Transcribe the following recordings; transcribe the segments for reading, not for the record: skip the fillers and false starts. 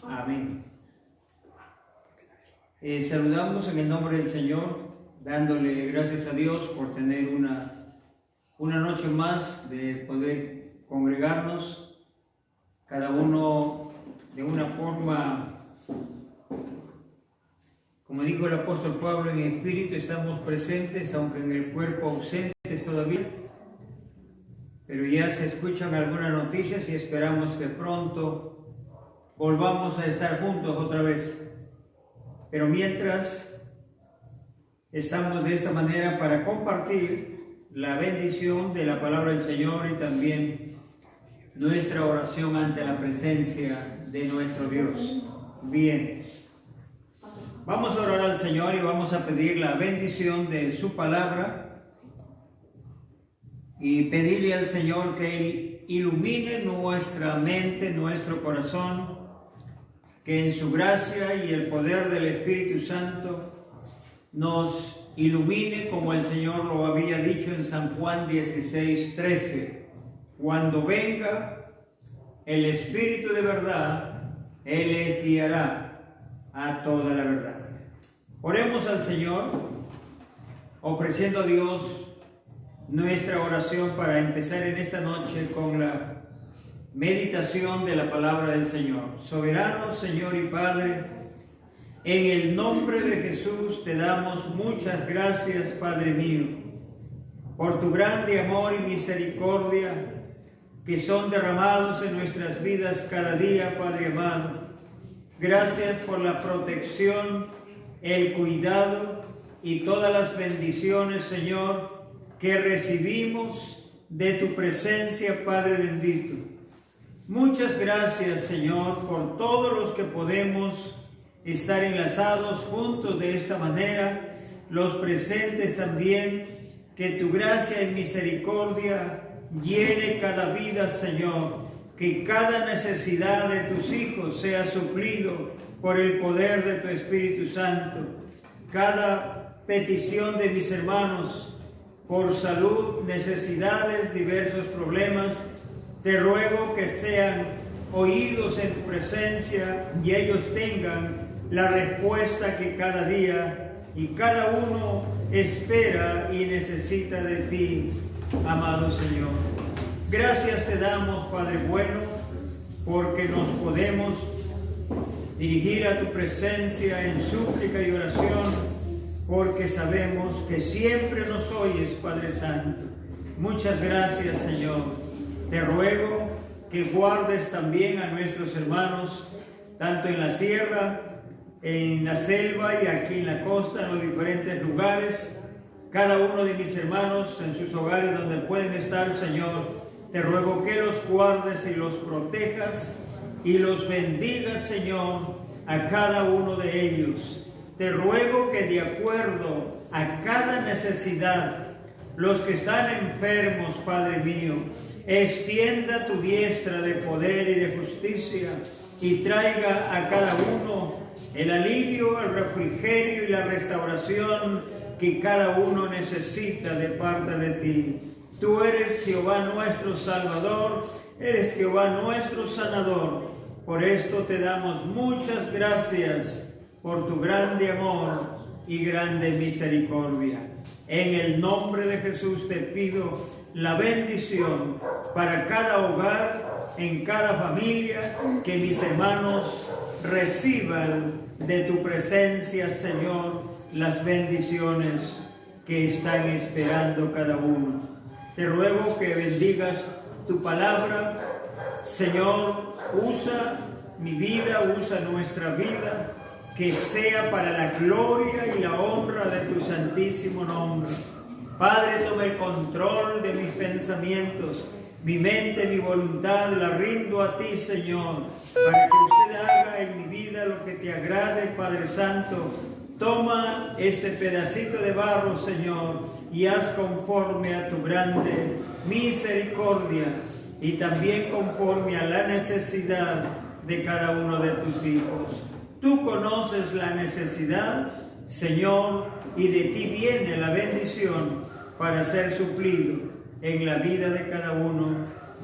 Amén. Saludamos en el nombre del Señor, dándole gracias a Dios por tener una noche más de poder congregarnos, cada uno de una forma, como dijo el apóstol Pablo, en espíritu estamos presentes, aunque en el cuerpo ausentes todavía, pero ya se escuchan algunas noticias y esperamos que pronto volvamos a estar juntos otra vez. Pero mientras estamos de esta manera para compartir la bendición de la palabra del Señor y también nuestra oración ante la presencia de nuestro Dios. Bien, vamos a orar al Señor y vamos a pedir la bendición de su palabra y pedirle al Señor que Él ilumine nuestra mente, nuestro corazón, que en su gracia y el poder del Espíritu Santo nos ilumine como el Señor lo había dicho en San Juan 16:13. Cuando venga el Espíritu de verdad, Él les guiará a toda la verdad. Oremos al Señor, ofreciendo a Dios nuestra oración para empezar en esta noche con la meditación de la palabra del Señor. Soberano Señor y Padre, en el nombre de Jesús te damos muchas gracias, Padre mío, por tu grande amor y misericordia que son derramados en nuestras vidas cada día, Padre amado. Gracias por la protección, el cuidado y todas las bendiciones, Señor, que recibimos de tu presencia, Padre bendito. Muchas gracias, Señor, por todos los que podemos estar enlazados juntos de esta manera, los presentes también, que tu gracia y misericordia llene cada vida, Señor, que cada necesidad de tus hijos sea suplido por el poder de tu Espíritu Santo. Cada petición de mis hermanos por salud, necesidades, diversos problemas, te ruego que sean oídos en tu presencia y ellos tengan la respuesta que cada día y cada uno espera y necesita de ti, amado Señor. Gracias te damos, Padre bueno, porque nos podemos dirigir a tu presencia en súplica y oración, porque sabemos que siempre nos oyes, Padre Santo. Muchas gracias, Señor. Te ruego que guardes también a nuestros hermanos, tanto en la sierra, en la selva y aquí en la costa, en los diferentes lugares. Cada uno de mis hermanos en sus hogares donde pueden estar, Señor, te ruego que los guardes y los protejas y los bendigas, Señor, a cada uno de ellos. Te ruego que de acuerdo a cada necesidad, los que están enfermos, Padre mío, extienda tu diestra de poder y de justicia y traiga a cada uno el alivio, el refrigerio y la restauración que cada uno necesita de parte de ti. Tú eres Jehová nuestro Salvador, eres Jehová nuestro sanador. Por esto te damos muchas gracias por tu grande amor y grande misericordia. En el nombre de Jesús te pido la bendición para cada hogar, en cada familia, que mis hermanos reciban de tu presencia, Señor, las bendiciones que están esperando cada uno. Te ruego que bendigas tu palabra, Señor, usa mi vida, usa nuestra vida, que sea para la gloria y la honra de tu santísimo nombre. Padre, toma el control de mis pensamientos, mi mente, mi voluntad, la rindo a ti, Señor, para que usted haga en mi vida lo que te agrade, Padre Santo. Toma este pedacito de barro, Señor, y haz conforme a tu grande misericordia y también conforme a la necesidad de cada uno de tus hijos. Tú conoces la necesidad, Señor, y de ti viene la bendición para ser suplido en la vida de cada uno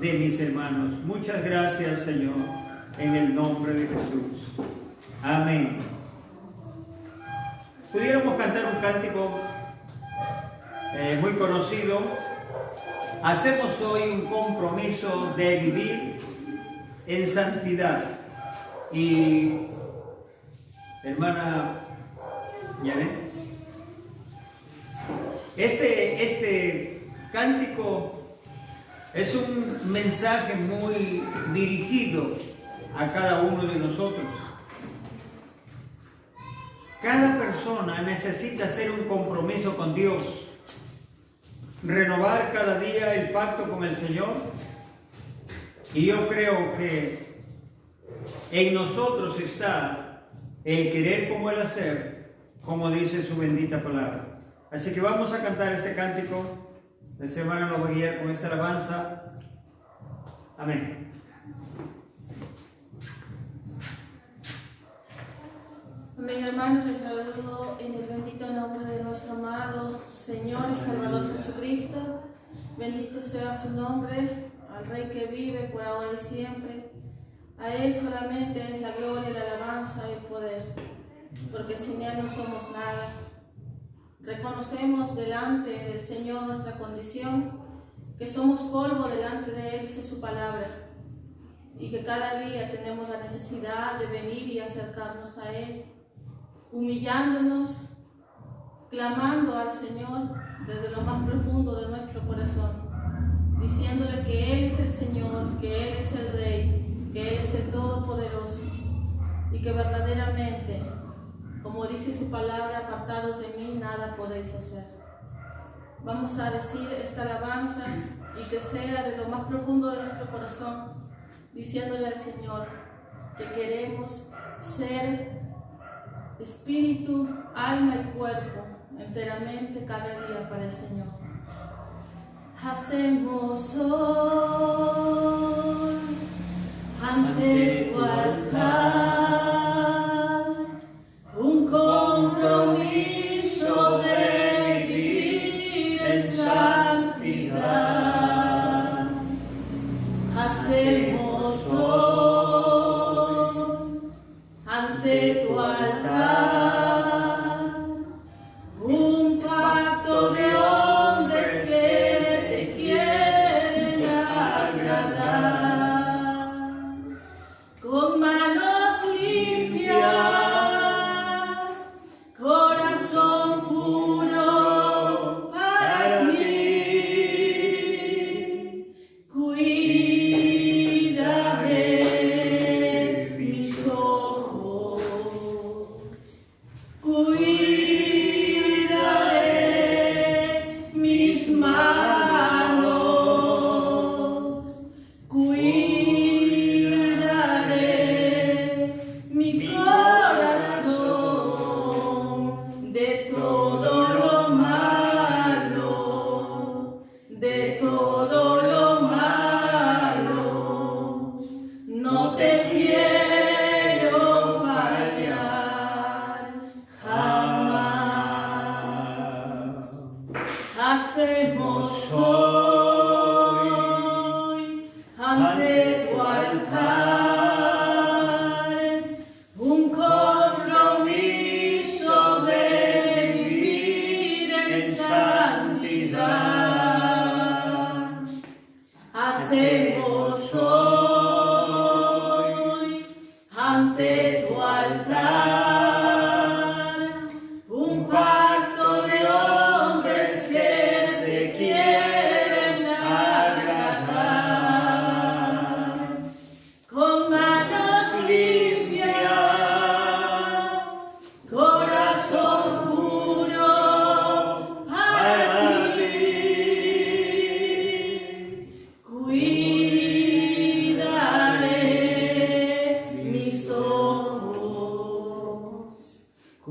de mis hermanos. Muchas gracias, Señor. en el nombre de Jesús. Amén. Pudiéramos cantar un cántico muy conocido. Hacemos hoy un compromiso de vivir en santidad. Y hermana, ¿ya ven? Este cántico es un mensaje muy dirigido a cada uno de nosotros. Cada persona necesita hacer un compromiso con Dios, renovar cada día el pacto con el Señor. Y yo creo que en nosotros está el querer como el hacer, como dice su bendita palabra. Así que vamos a cantar este cántico. Nuestra hermana nos va a guiar con esta alabanza. Amén. Amén, hermanos, les saludo en el bendito nombre de nuestro amado Señor y Salvador Jesucristo. Bendito sea su nombre, al Rey que vive por ahora y siempre. A Él solamente es la gloria, la alabanza y el poder, porque sin Él no somos nada. Reconocemos delante del Señor nuestra condición, que somos polvo delante de Él, dice su palabra, y que cada día tenemos la necesidad de venir y acercarnos a Él, humillándonos, clamando al Señor desde lo más profundo de nuestro corazón, diciéndole que Él es el Señor, que Él es el Rey, que Él es el Todopoderoso, y que verdaderamente, como dice su palabra, apartados de mí nada podéis hacer. Vamos a decir esta alabanza y que sea de lo más profundo de nuestro corazón, diciéndole al Señor que queremos ser espíritu, alma y cuerpo enteramente cada día para el Señor. Hacemos hoy ante tu altar un compromiso de vivir en santidad. Hacemos hoy ante tu altar un pacto de hombres que te quieren agradar, con manos limpias, corazón puro para ti. Cuidaré mis ojos, cuidaré mis manos, cuidaré mi corazón de todo lo malo, de todo lo malo. No te quiero fallar jamás. Hacemos hoy ante tu altar un compromiso de vivir en santidad. Hacemos hoy ante tu altar un pacto de hombres que te quieren agradar, con manos limpias, corazón puro para ti. Cuidaré mis ojos,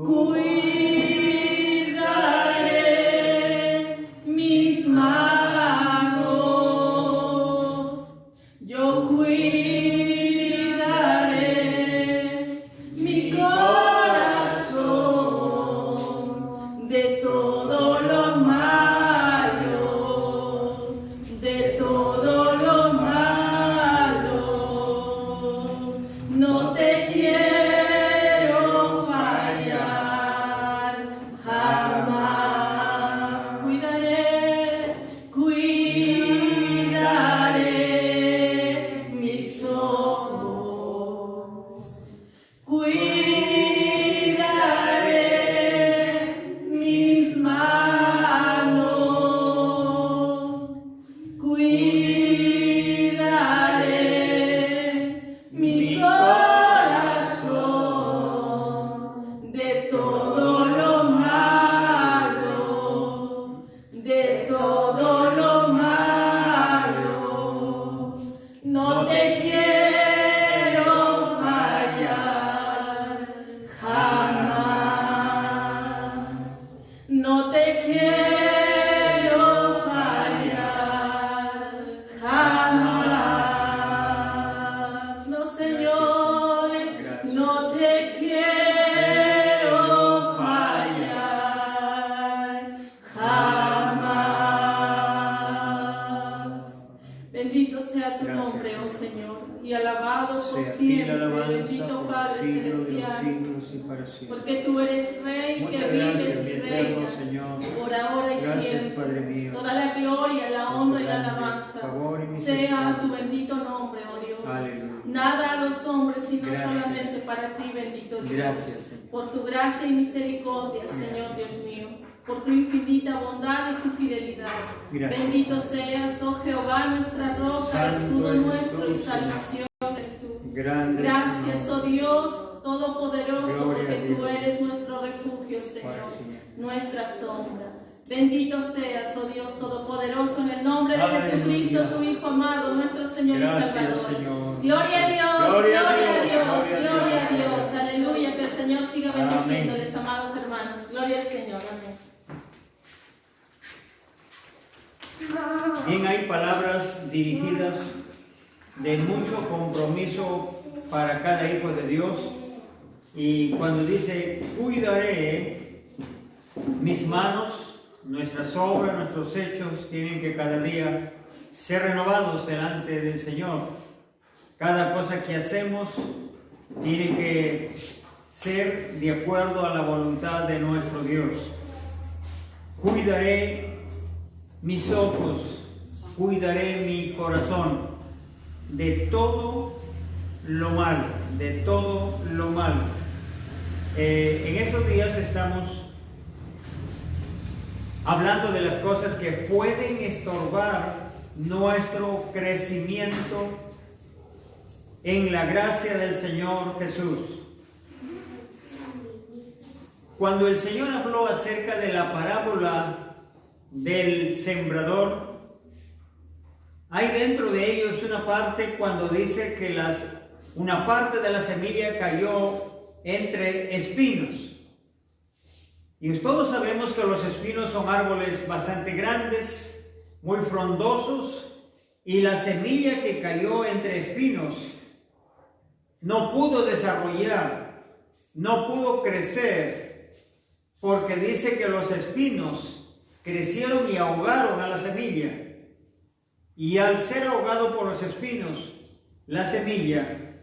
cuidaré mis manos, yo cuidaré alabado por sea a ti la siempre, alabanza bendito por Padre los siglos de los celestial. siglos y para siempre. Porque tú eres Rey Muchas que vives gracias, mi y eterno reinas Señor. por ahora y Gracias, siempre. Padre mío. Toda la gloria, la Por honra tu y la grande alabanza favor y sea a misericordia. tu bendito nombre, oh Dios. Aleluya. Nada a los hombres, sino Gracias. solamente para ti, bendito Dios. Gracias, Señor. Por tu gracia y misericordia, Señor Dios mío. Por tu infinita bondad y tu fidelidad. Gracias. Bendito seas, oh Jehová, nuestra roca, Santo escudo eres nuestro tú, y Señor. salvación es tú. Grande Gracias, Señor. oh Dios Todopoderoso, Gloria porque a tú Dios. eres nuestro refugio, Señor, Señor. nuestra sombra. Bendito seas, oh Dios Todopoderoso, en el nombre de Aleluya. Jesucristo, tu Hijo amado, nuestro Señor Gracias, y Salvador. Señor. Gloria a Dios, Gloria gloria a a Dios, Dios, gloria a gloria a Dios. Dios. Aleluya, que el Señor siga Amén. bendiciéndoles, amados hermanos. Gloria al Señor, amén. Bien, hay palabras dirigidas de mucho compromiso para cada hijo de Dios. Y cuando dice, cuidaré mis manos, nuestras obras, nuestros hechos, tienen que cada día ser renovados delante del Señor. Cada cosa que hacemos tiene que ser de acuerdo a la voluntad de nuestro Dios. Cuidaré mis ojos, cuidaré mi corazón de todo lo malo, de todo lo malo. En estos días estamos hablando de las cosas que pueden estorbar nuestro crecimiento en la gracia del Señor Jesús. Cuando el Señor habló acerca de la parábola del sembrador, hay dentro de ellos una parte cuando dice que una parte de la semilla cayó entre espinos. Y todos sabemos que los espinos son árboles bastante grandes, muy frondosos, y la semilla que cayó entre espinos no pudo desarrollar, no pudo crecer, porque dice que los espinos crecieron y ahogaron a la semilla. Y al ser ahogado por los espinos, la semilla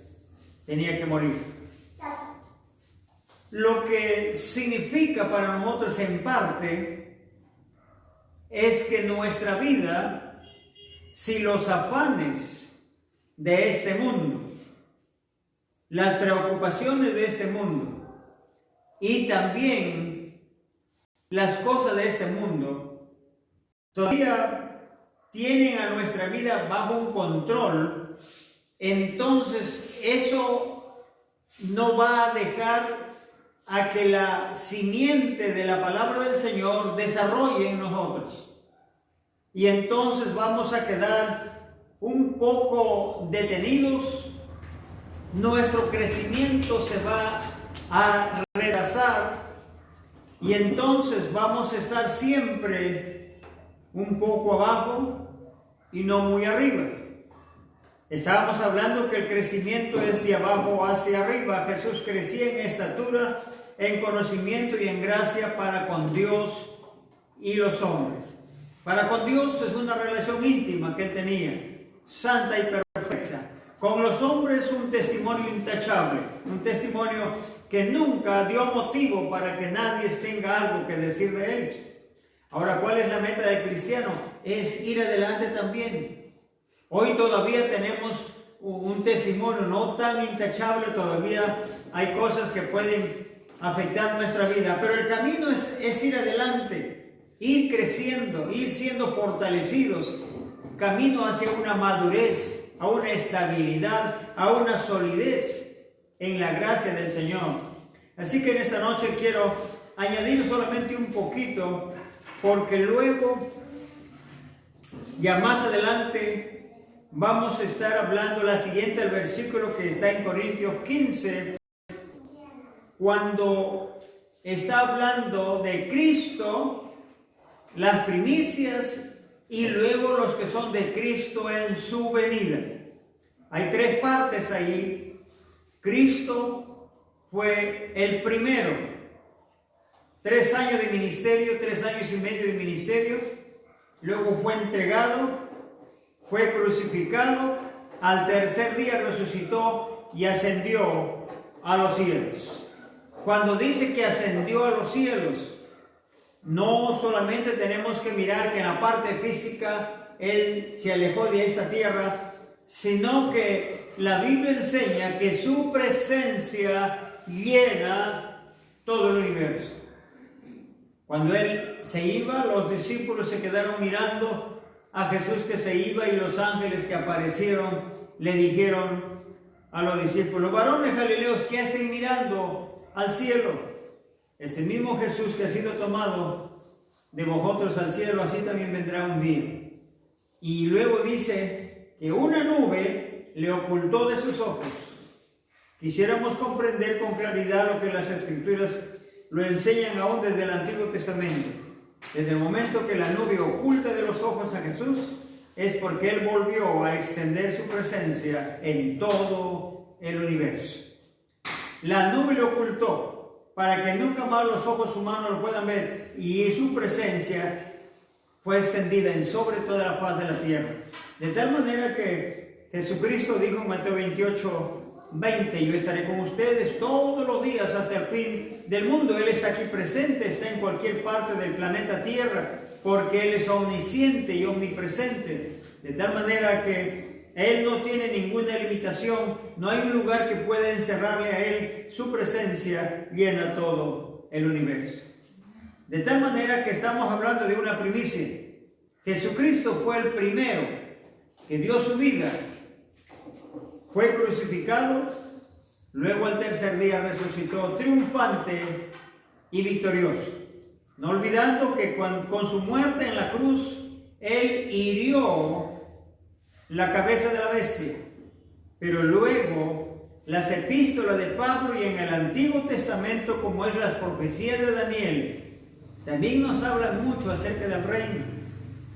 tenía que morir. Lo que significa para nosotros en parte es que nuestra vida, si los afanes de este mundo, las preocupaciones de este mundo y también las cosas de este mundo todavía tienen a nuestra vida bajo un control, entonces eso no va a dejar a que la simiente de la palabra del Señor desarrolle en nosotros. Y entonces vamos a quedar un poco detenidos, nuestro crecimiento se va a retrasar y entonces vamos a estar siempre un poco abajo y no muy arriba. Estábamos hablando que el crecimiento es de abajo hacia arriba. Jesús crecía en estatura, en conocimiento y en gracia para con Dios y los hombres. Para con Dios es una relación íntima que él tenía, santa y perfecta. Con los hombres un testimonio intachable, un testimonio que nunca dio motivo para que nadie tenga algo que decir de él. Ahora, ¿cuál es la meta del cristiano? Es ir adelante también. Hoy todavía tenemos un testimonio no tan intachable, todavía hay cosas que pueden afectar nuestra vida, pero el camino es ir adelante, ir creciendo, ir siendo fortalecidos, camino hacia una madurez, a una estabilidad, a una solidez en la gracia del Señor. Así que en esta noche quiero añadir solamente un poquito, porque luego, ya más adelante, vamos a estar hablando la siguiente, el versículo que está en Corintios 15, cuando está hablando de Cristo, las primicias y luego los que son de Cristo en su venida. Hay tres partes ahí. Cristo fue el primero. 3 años de ministerio, 3 años y medio de ministerio. Luego fue entregado, fue crucificado, al tercer día resucitó y ascendió a los cielos. Cuando dice que ascendió a los cielos, no solamente tenemos que mirar que en la parte física Él se alejó de esta tierra, sino que la Biblia enseña que su presencia llena todo el universo. Cuando Él se iba, los discípulos se quedaron mirando a Jesús que se iba, y los ángeles que aparecieron le dijeron a los discípulos: varones galileos, ¿qué hacen mirando al cielo? Este mismo Jesús que ha sido tomado de vosotros al cielo, así también vendrá un día. Y luego dice que una nube le ocultó de sus ojos. Quisiéramos comprender con claridad lo que las Escrituras lo enseñan aún desde el Antiguo Testamento. Desde el momento que la nube oculta de los ojos a Jesús, es porque Él volvió a extender su presencia en todo el universo. La nube le ocultó para que nunca más los ojos humanos lo puedan ver, y su presencia fue extendida en sobre toda la faz de la tierra. De tal manera que Jesucristo dijo en Mateo 28:20: yo estaré con ustedes todos los días hasta el fin del mundo. Él está aquí presente, está en cualquier parte del planeta Tierra, porque Él es omnisciente y omnipresente. De tal manera que Él no tiene ninguna limitación, no hay un lugar que pueda encerrarle a Él. Su presencia llena todo el universo. De tal manera que estamos hablando de una primicia. Jesucristo fue el primero que dio su vida, fue crucificado, luego al tercer día resucitó triunfante y victorioso. No olvidando que con su muerte en la cruz, Él hirió la cabeza de la bestia. Pero luego las epístolas de Pablo y en el Antiguo Testamento, como es las profecías de Daniel, también nos hablan mucho acerca del reino.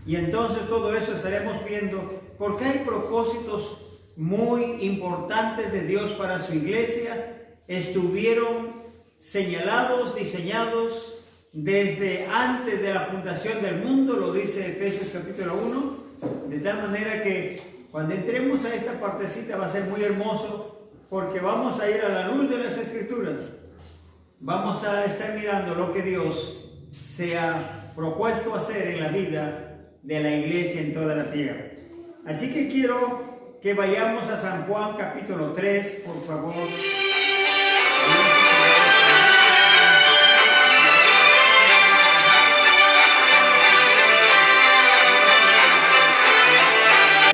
Y entonces todo eso estaremos viendo, porque hay propósitos muy importantes de Dios para su iglesia. Estuvieron señalados, diseñados desde antes de la fundación del mundo, lo dice Efesios capítulo 1, de tal manera que cuando entremos a esta partecita va a ser muy hermoso, porque vamos a ir a la luz de las Escrituras, vamos a estar mirando lo que Dios se ha propuesto hacer en la vida de la iglesia en toda la tierra. Así que quiero que vayamos a San Juan capítulo 3, por favor.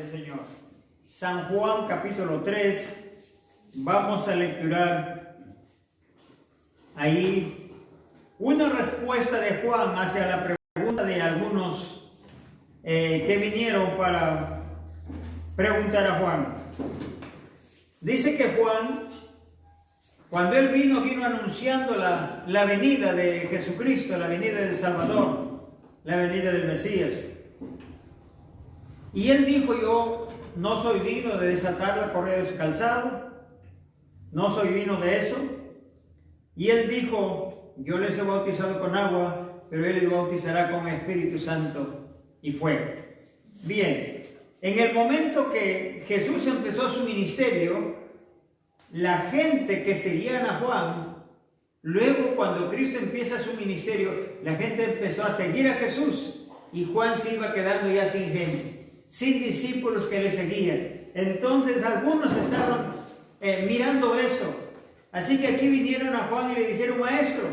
Señor. San Juan capítulo 3, vamos a lecturar ahí una respuesta de Juan hacia la pregunta de algunos que vinieron para preguntar a Juan. Dice que Juan, cuando él vino anunciando la venida de Jesucristo, la venida del Salvador, la venida del Mesías. Y él dijo: yo no soy digno de desatar la correa de su calzado, no soy digno de eso. Y él dijo: yo les he bautizado con agua, pero él les bautizará con Espíritu Santo. Y fue. Bien, en el momento que Jesús empezó su ministerio, la gente que seguían a Juan, luego cuando Cristo empieza su ministerio, la gente empezó a seguir a Jesús, y Juan se iba quedando ya sin gente, sin discípulos que le seguían. Entonces algunos estaban mirando eso. Así que aquí vinieron a Juan y le dijeron: maestro,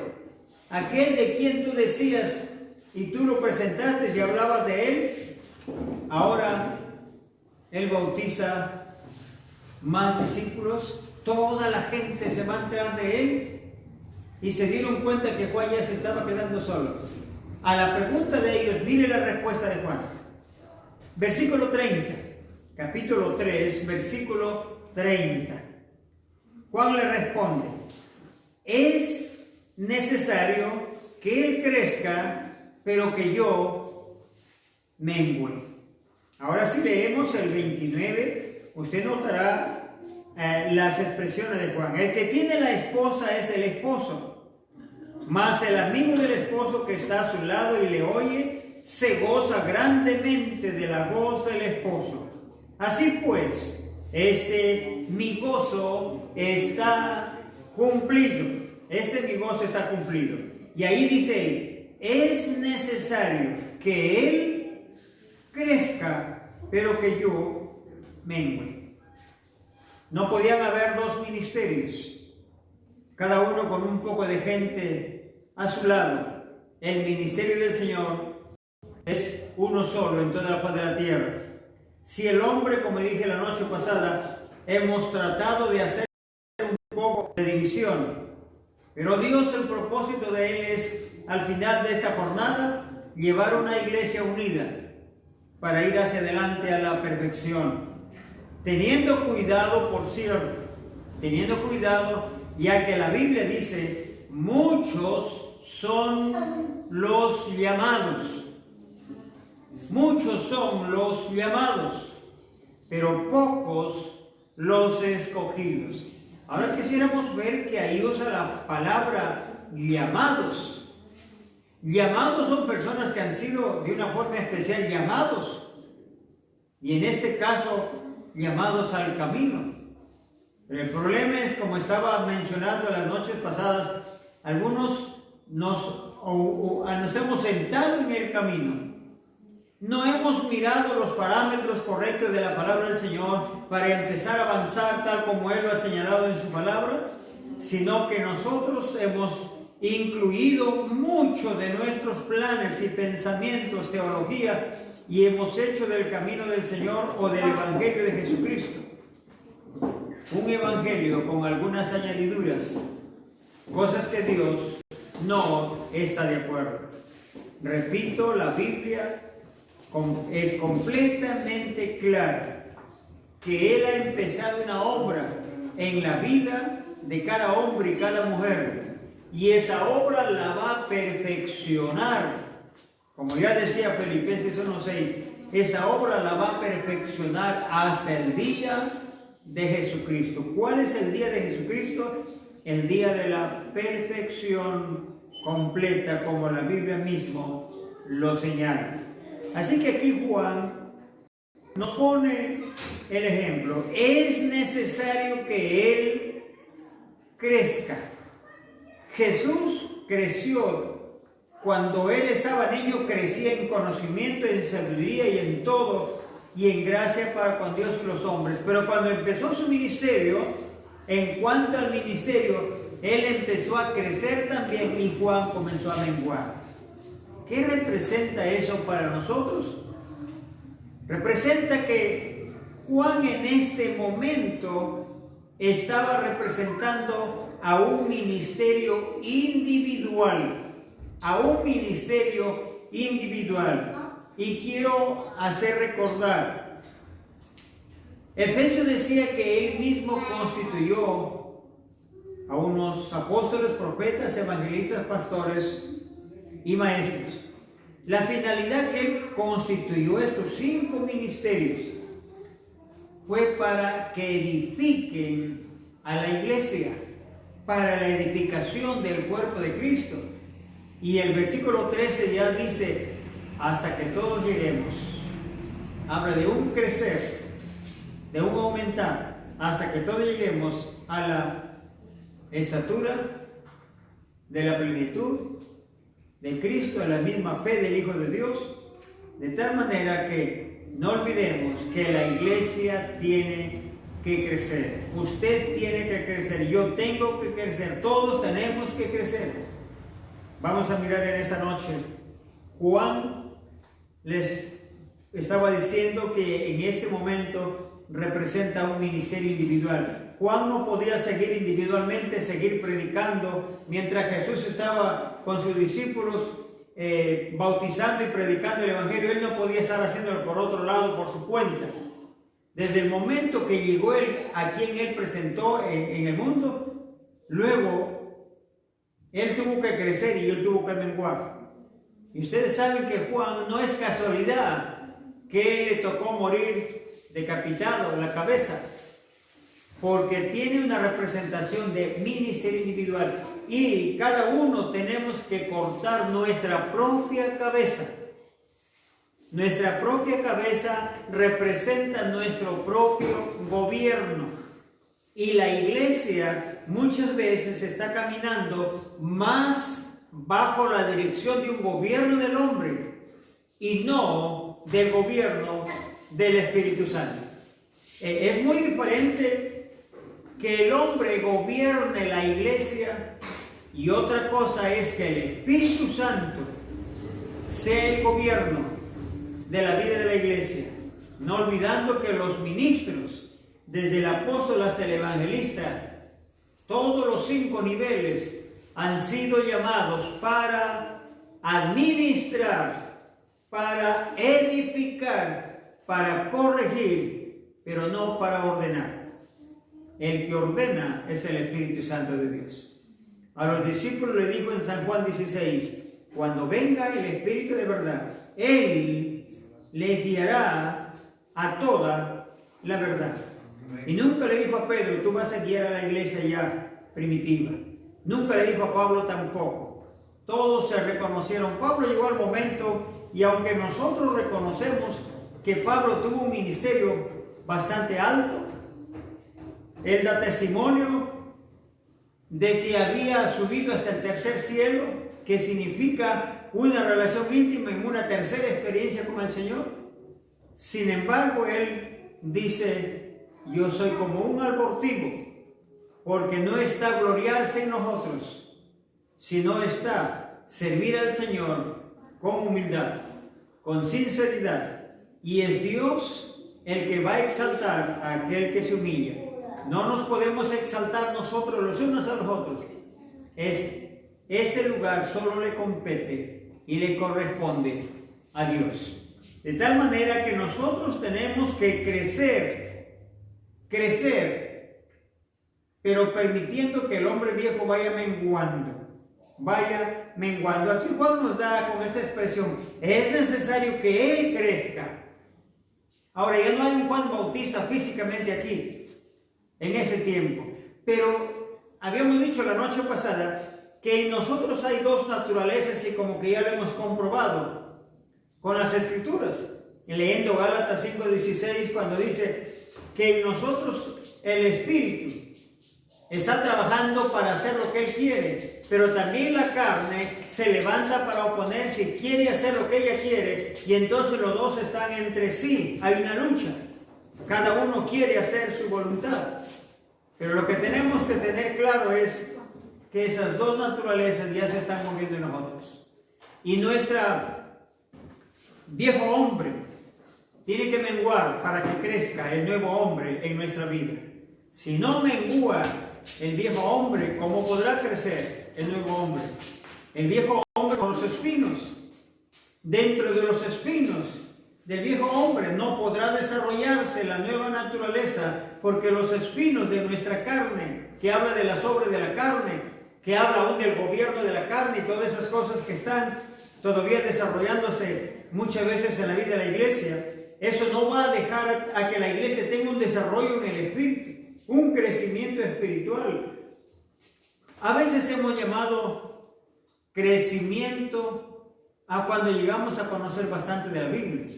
aquel de quien tú decías y tú lo presentaste y hablabas de él, ahora él bautiza más discípulos, toda la gente se va atrás de él, y se dieron cuenta que Juan ya se estaba quedando solo. A la pregunta de ellos, mire la respuesta de Juan. Versículo 30, capítulo 3, versículo 30. Juan le responde: es necesario que él crezca, pero que yo mengüe. Ahora si leemos el 29, usted notará las expresiones de Juan. El que tiene la esposa es el esposo, mas el amigo del esposo que está a su lado y le oye, se goza grandemente de la voz del esposo. Así pues, mi gozo está cumplido. Mi gozo está cumplido. Y ahí dice él, es necesario que él crezca, pero que yo mengue. No podían haber dos ministerios, cada uno con un poco de gente a su lado. El ministerio del Señor es uno solo en toda la faz de la tierra. Si el hombre, como dije la noche pasada, hemos tratado de hacer un poco de división, pero Dios, el propósito de Él es, al final de esta jornada, llevar una iglesia unida para ir hacia adelante a la perfección. Teniendo cuidado, por cierto, ya que la Biblia dice, muchos son los llamados. Muchos son los llamados, pero pocos los escogidos. Ahora quisiéramos ver que ahí usa la palabra llamados. Llamados son personas que han sido de una forma especial llamados. Y en este caso, llamados al camino. Pero el problema es, como estaba mencionando las noches pasadas, algunos nos hemos sentado en el camino. No hemos mirado los parámetros correctos de la palabra del Señor para empezar a avanzar tal como Él lo ha señalado en su palabra, sino que nosotros hemos incluido mucho de nuestros planes y pensamientos, teología, y hemos hecho del camino del Señor o del Evangelio de Jesucristo un evangelio con algunas añadiduras, cosas que Dios no está de acuerdo. Repito, la Biblia es completamente clara que Él ha empezado una obra en la vida de cada hombre y cada mujer, y esa obra la va a perfeccionar. Como ya decía Filipenses 1:6, esa obra la va a perfeccionar hasta el día de Jesucristo. ¿Cuál es el día de Jesucristo? El día de la perfección completa, como la Biblia mismo lo señala. Así que aquí Juan nos pone el ejemplo. Es necesario que Él crezca. Jesús creció. Cuando Él estaba niño, crecía en conocimiento, en sabiduría y en todo, y en gracia para con Dios y los hombres. Pero cuando empezó su ministerio, en cuanto al ministerio, Él empezó a crecer también y Juan comenzó a menguar. ¿Qué representa eso para nosotros? Representa que Juan en este momento estaba representando a un ministerio individual. Y quiero hacer recordar, Efesios decía que Él mismo constituyó a unos apóstoles, profetas, evangelistas, pastores y maestros. La finalidad que Él constituyó estos 5 ministerios fue para que edifiquen a la iglesia, para la edificación del cuerpo de Cristo. Y el versículo 13 ya dice, hasta que todos lleguemos. Habla de un crecer, de un aumentar, hasta que todos lleguemos a la estatura de la plenitud de Cristo, a la misma fe del Hijo de Dios, de tal manera que no olvidemos que la iglesia tiene que crecer. Usted tiene que crecer, yo tengo que crecer, todos tenemos que crecer. Vamos a mirar en esta noche. Juan les estaba diciendo que en este momento representa un ministerio individual. Juan no podía seguir individualmente, seguir predicando, mientras Jesús estaba con sus discípulos bautizando y predicando el Evangelio. Él no podía estar haciéndolo por otro lado, por su cuenta. Desde el momento que llegó Él, a quien Él presentó en el mundo, luego Él tuvo que crecer y Él tuvo que menguar. Y ustedes saben que Juan, no es casualidad que Él le tocó morir decapitado en la cabeza, porque tiene una representación de ministerio individual, y cada uno tenemos que cortar nuestra propia cabeza Nuestra propia cabeza representa nuestro propio gobierno. Y la iglesia muchas veces está caminando más bajo la dirección de un gobierno del hombre y no del gobierno del Espíritu Santo. Es muy diferente que el hombre gobierne la iglesia y otra cosa es que el Espíritu Santo sea el gobierno de la vida de la iglesia, no olvidando que los ministros, desde el apóstol hasta el evangelista, todos los 5 niveles han sido llamados para administrar, para edificar, para corregir, pero no para ordenar. El que ordena es el Espíritu Santo de Dios. A los discípulos le dijo en San Juan 16, cuando venga el Espíritu de verdad, Él les guiará a toda la verdad. Y nunca le dijo a Pedro, tú vas a guiar a la iglesia ya primitiva. Nunca le dijo a Pablo tampoco. Todos se reconocieron. Pablo llegó al momento, y aunque nosotros reconocemos que Pablo tuvo un ministerio bastante alto, él da testimonio de que había subido hasta el tercer cielo, que significa una relación íntima en una tercera experiencia con el Señor. Sin embargo, él dice, yo soy como un abortivo, porque no está gloriarse en nosotros, sino está servir al Señor con humildad, con sinceridad, y es Dios el que va a exaltar a aquel que se humilla. No nos podemos exaltar nosotros los unos a los otros. Ese lugar solo le compete y le corresponde a Dios. De tal manera que nosotros tenemos que crecer, pero permitiendo que el hombre viejo vaya menguando. Aquí Juan nos da con esta expresión, es necesario que él crezca. Ahora ya no hay un Juan Bautista físicamente aquí, en ese tiempo, pero habíamos dicho la noche pasada que en nosotros hay 2 naturalezas y como que ya lo hemos comprobado con las Escrituras, leyendo Gálatas 5:16, cuando dice que en nosotros el Espíritu está trabajando para hacer lo que Él quiere, pero también la carne se levanta para oponerse y quiere hacer lo que ella quiere, y entonces los dos están entre sí, hay una lucha, cada uno quiere hacer su voluntad. Pero lo que tenemos que tener claro es que esas 2 naturalezas ya se están moviendo en nosotros. Y nuestro viejo hombre tiene que menguar para que crezca el nuevo hombre en nuestra vida. Si no mengua el viejo hombre, ¿cómo podrá crecer el nuevo hombre? El viejo hombre con los espinos. Dentro de los espinos del viejo hombre no podrá desarrollarse la nueva naturaleza, porque los espinos de nuestra carne, que habla de las obras de la carne, que habla aún del gobierno de la carne y todas esas cosas que están todavía desarrollándose muchas veces en la vida de la iglesia, eso no va a dejar a que la iglesia tenga un desarrollo en el espíritu, un crecimiento espiritual. A veces hemos llamado crecimiento a cuando llegamos a conocer bastante de la Biblia.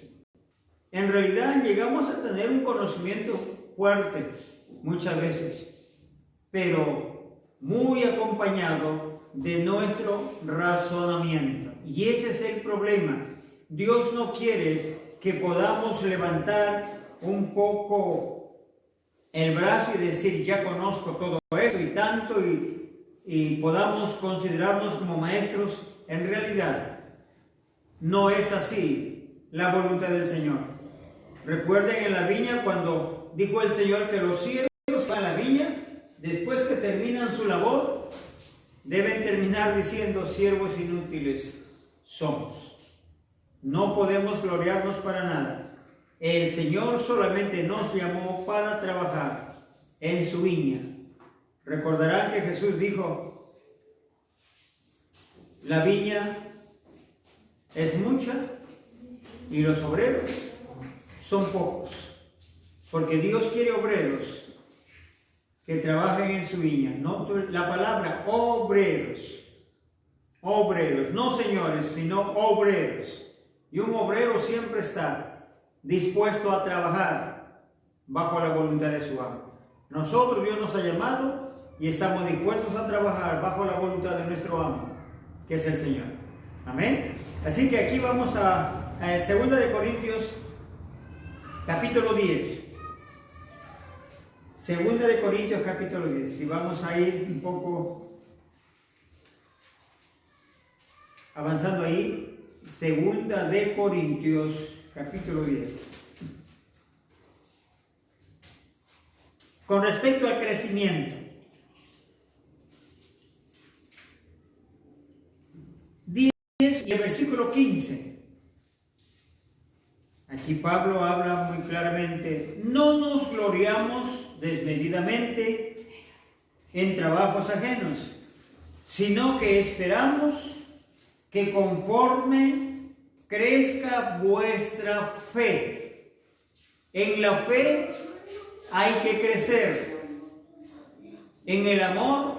En realidad llegamos a tener un conocimiento fuerte muchas veces, pero muy acompañado de nuestro razonamiento. Y ese es el problema. Dios no quiere que podamos levantar un poco el brazo y decir, ya conozco todo esto y tanto, y podamos considerarnos como maestros. En realidad, no es así la voluntad del Señor. Recuerden en la viña cuando dijo el Señor que los siervos van a la viña, después que terminan su labor, deben terminar diciendo, siervos inútiles somos. No podemos gloriarnos para nada. El Señor solamente nos llamó para trabajar en su viña. Recordarán que Jesús dijo, la viña es mucha y los obreros son pocos, porque Dios quiere obreros que trabajen en su viña. No, la palabra obreros, no señores, sino obreros. Y un obrero siempre está dispuesto a trabajar bajo la voluntad de su amo. Nosotros, Dios nos ha llamado y estamos dispuestos a trabajar bajo la voluntad de nuestro amo, que es el Señor. Amén. Así que aquí vamos a 2 de Corintios, capítulo 10. 2 de Corintios, capítulo 10. Y vamos a ir un poco avanzando ahí. 2 de Corintios, capítulo 10. Con respecto al crecimiento. 10 y el versículo 15. Aquí Pablo habla muy claramente: no nos gloriamos desmedidamente en trabajos ajenos, sino que esperamos que conforme crezca vuestra fe. En la fe hay que crecer. En el amor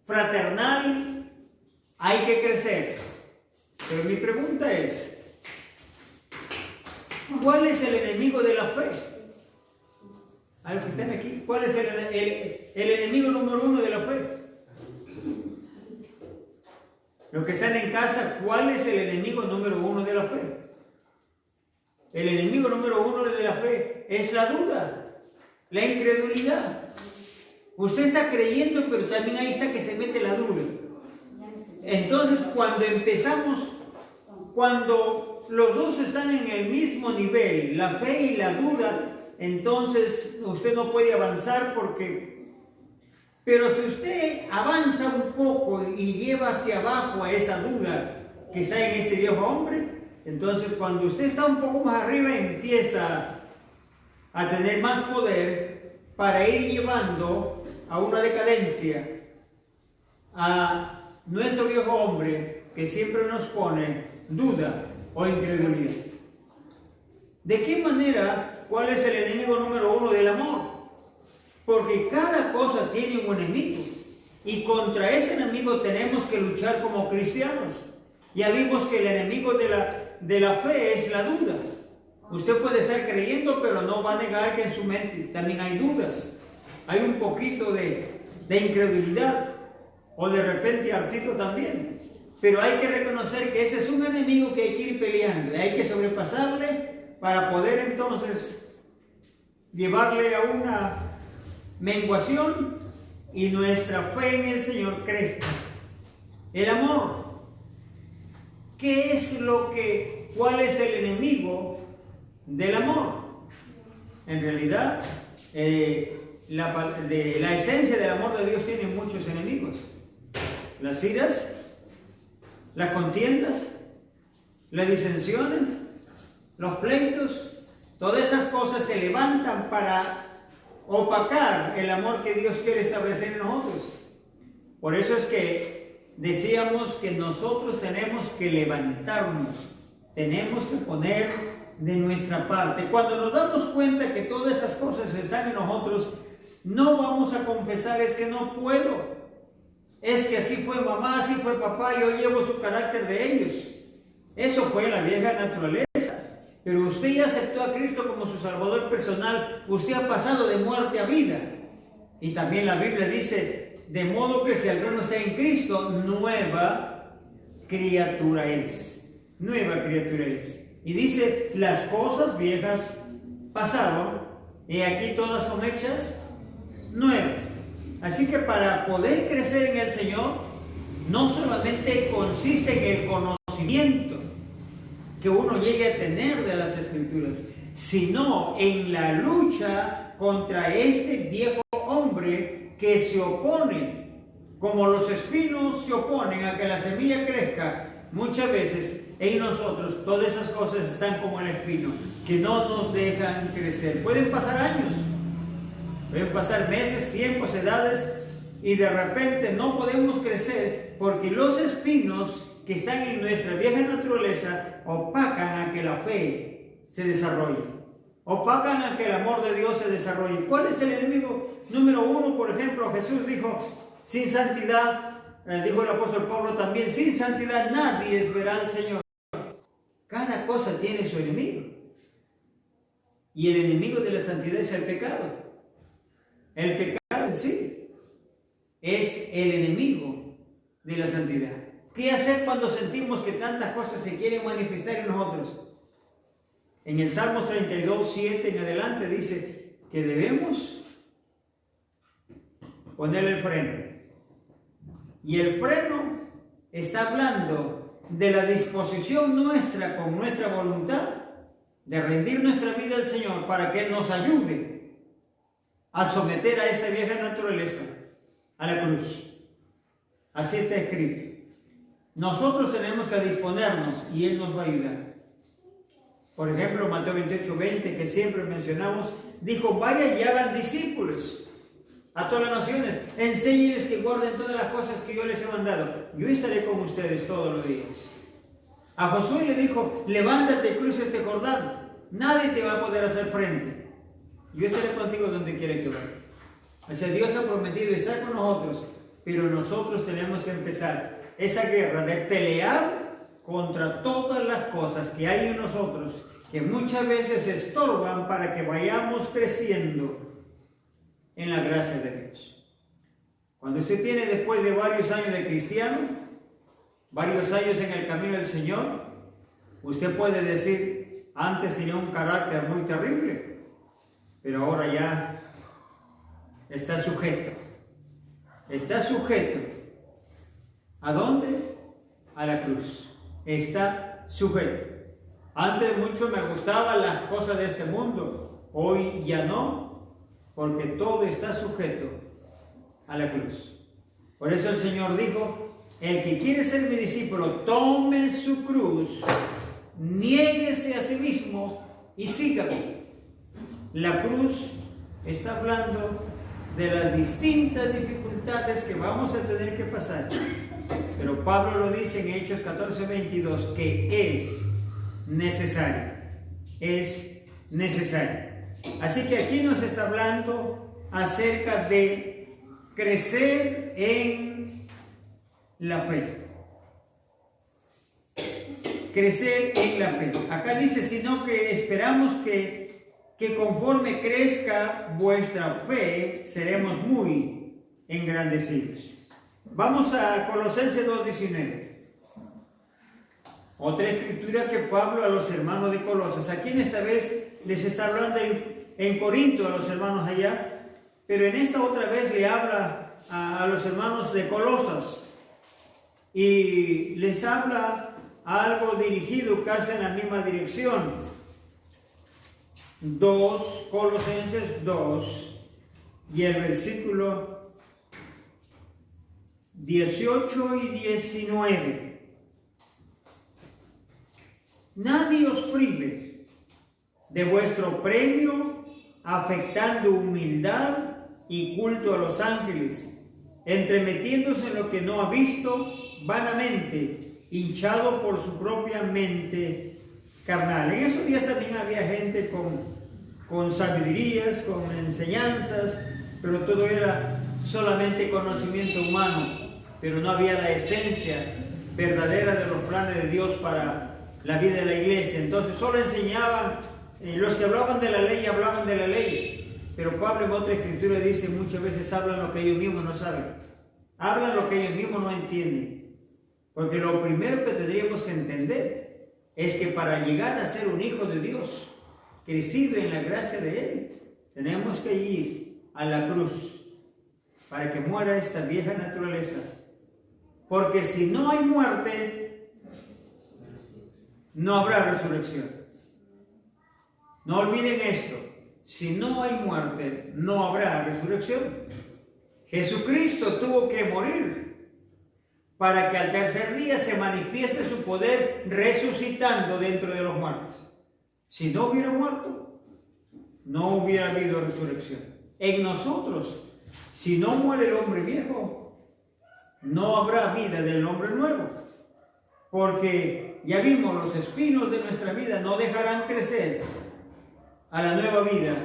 fraternal hay que crecer. Pero mi pregunta es: ¿cuál es el enemigo de la fe? A los que están aquí, ¿cuál es el enemigo número uno de la fe? Los que están en casa, ¿cuál es el enemigo número uno de la fe? El enemigo número uno de la fe es la duda, la incredulidad. Usted está creyendo, pero también ahí está que se mete la duda. Entonces, cuando los dos están en el mismo nivel, la fe y la duda, entonces usted no puede avanzar pero si usted avanza un poco y lleva hacia abajo a esa duda que está en este viejo hombre, entonces cuando usted está un poco más arriba empieza a tener más poder para ir llevando a una decadencia a nuestro viejo hombre que siempre nos pone duda o incredulidad. ¿De qué manera? ¿Cuál es el enemigo número uno del amor? Porque cada cosa tiene un enemigo y contra ese enemigo tenemos que luchar como cristianos. Ya vimos que el enemigo de la fe es la duda. Usted puede estar creyendo, pero no va a negar que en su mente también hay dudas. Hay un poquito de incredulidad o de repente hartito también. Pero hay que reconocer que ese es un enemigo que hay que ir peleando. Hay que sobrepasarle para poder entonces llevarle a una menguación y nuestra fe en el Señor crezca. El amor. ¿Cuál es el enemigo del amor? En realidad, la esencia del amor de Dios tiene muchos enemigos. Las iras, las contiendas, las disensiones, los pleitos, todas esas cosas se levantan para opacar el amor que Dios quiere establecer en nosotros. Por eso es que decíamos que nosotros tenemos que levantarnos, tenemos que poner de nuestra parte. Cuando nos damos cuenta que todas esas cosas están en nosotros, no vamos a confesar: es que no puedo, es que así fue mamá, así fue papá, yo llevo su carácter de ellos. Eso fue la vieja naturaleza. Pero usted ya aceptó a Cristo como su Salvador personal. Usted ha pasado de muerte a vida. Y también la Biblia dice: de modo que si alguno está en Cristo, nueva criatura es. Nueva criatura es. Y dice: las cosas viejas pasaron, y aquí todas son hechas nuevas. Así que para poder crecer en el Señor, no solamente consiste en el conocimiento que uno llegue a tener de las Escrituras, sino en la lucha contra este viejo hombre que se opone, como los espinos se oponen a que la semilla crezca. Muchas veces en nosotros todas esas cosas están como el espino, que no nos dejan crecer. Pueden pasar años, pueden pasar meses, tiempos, edades, y de repente no podemos crecer porque los espinos que están en nuestra vieja naturaleza opacan a que la fe se desarrolle, opacan a que el amor de Dios se desarrolle. ¿Cuál es el enemigo número uno? Por ejemplo, Jesús dijo: sin santidad, dijo el apóstol Pablo también, sin santidad nadie verá al Señor. Cada cosa tiene su enemigo. Y el enemigo de la santidad es el pecado. El pecado en sí es el enemigo de la santidad. ¿Qué hacer cuando sentimos que tantas cosas se quieren manifestar en nosotros? En el Salmos 32, 7 en adelante dice que debemos poner el freno. Y el freno está hablando de la disposición nuestra con nuestra voluntad de rendir nuestra vida al Señor para que Él nos ayude a someter a esa vieja naturaleza a la cruz. Así está escrito. Nosotros tenemos que disponernos y Él nos va a ayudar. Por ejemplo, Mateo 28, 20, que siempre mencionamos, dijo: vayan y hagan discípulos a todas las naciones, enséñenles que guarden todas las cosas que yo les he mandado. Yo estaré con ustedes todos los días. A Josué le dijo: levántate, cruza este Jordán, nadie te va a poder hacer frente. Yo estaré contigo donde quiera que vayas. O sea, Dios ha prometido estar con nosotros, pero nosotros tenemos que empezar esa guerra de pelear contra todas las cosas que hay en nosotros, que muchas veces estorban para que vayamos creciendo en la gracia de Dios. Cuando usted tiene, después de varios años de cristiano, varios años en el camino del Señor, usted puede decir: antes tenía un carácter muy terrible, pero ahora ya está sujeto. Está sujeto. ¿A dónde? A la cruz. Está sujeto. Antes mucho me gustaban las cosas de este mundo, hoy ya no, porque todo está sujeto a la cruz. Por eso el Señor dijo: el que quiere ser mi discípulo, tome su cruz, niéguese a sí mismo y sígame. La cruz está hablando de las distintas dificultades que vamos a tener que pasar. Pero Pablo lo dice en Hechos 14, 22, que es necesario. Es necesario. Así que aquí nos está hablando acerca de crecer en la fe. Crecer en la fe. Acá dice: sino que esperamos que conforme crezca vuestra fe, seremos muy engrandecidos. Vamos a Colosenses 2:19. Otra escritura que Pablo a los hermanos de Colosas. Aquí en esta vez les está hablando en Corinto a los hermanos allá, pero en esta otra vez le habla a los hermanos de Colosas y les habla algo dirigido casi en la misma dirección. Colosenses 2 y el versículo 18 y 19. Nadie os prive de vuestro premio, afectando humildad y culto a los ángeles, entremetiéndose en lo que no ha visto, vanamente, hinchado por su propia mente carnal. En esos días también había gente con sabidurías, con enseñanzas, pero todo era solamente conocimiento humano, pero no había la esencia verdadera de los planes de Dios para la vida de la iglesia. Entonces solo enseñaban, los que hablaban de la ley, pero Pablo en otra escritura dice: muchas veces hablan lo que ellos mismos no saben, hablan lo que ellos mismos no entienden, porque lo primero que tendríamos que entender es que para llegar a ser un hijo de Dios, crecido en la gracia de Él, tenemos que ir a la cruz para que muera esta vieja naturaleza, porque si no hay muerte, no habrá resurrección. No olviden esto: si no hay muerte, no habrá resurrección. Jesucristo tuvo que morir para que al tercer día se manifieste su poder resucitando dentro de los muertos. Si no hubiera muerto, no hubiera habido resurrección. En nosotros, si no muere el hombre viejo, no habrá vida del hombre nuevo, porque ya vimos, los espinos de nuestra vida no dejarán crecer a la nueva vida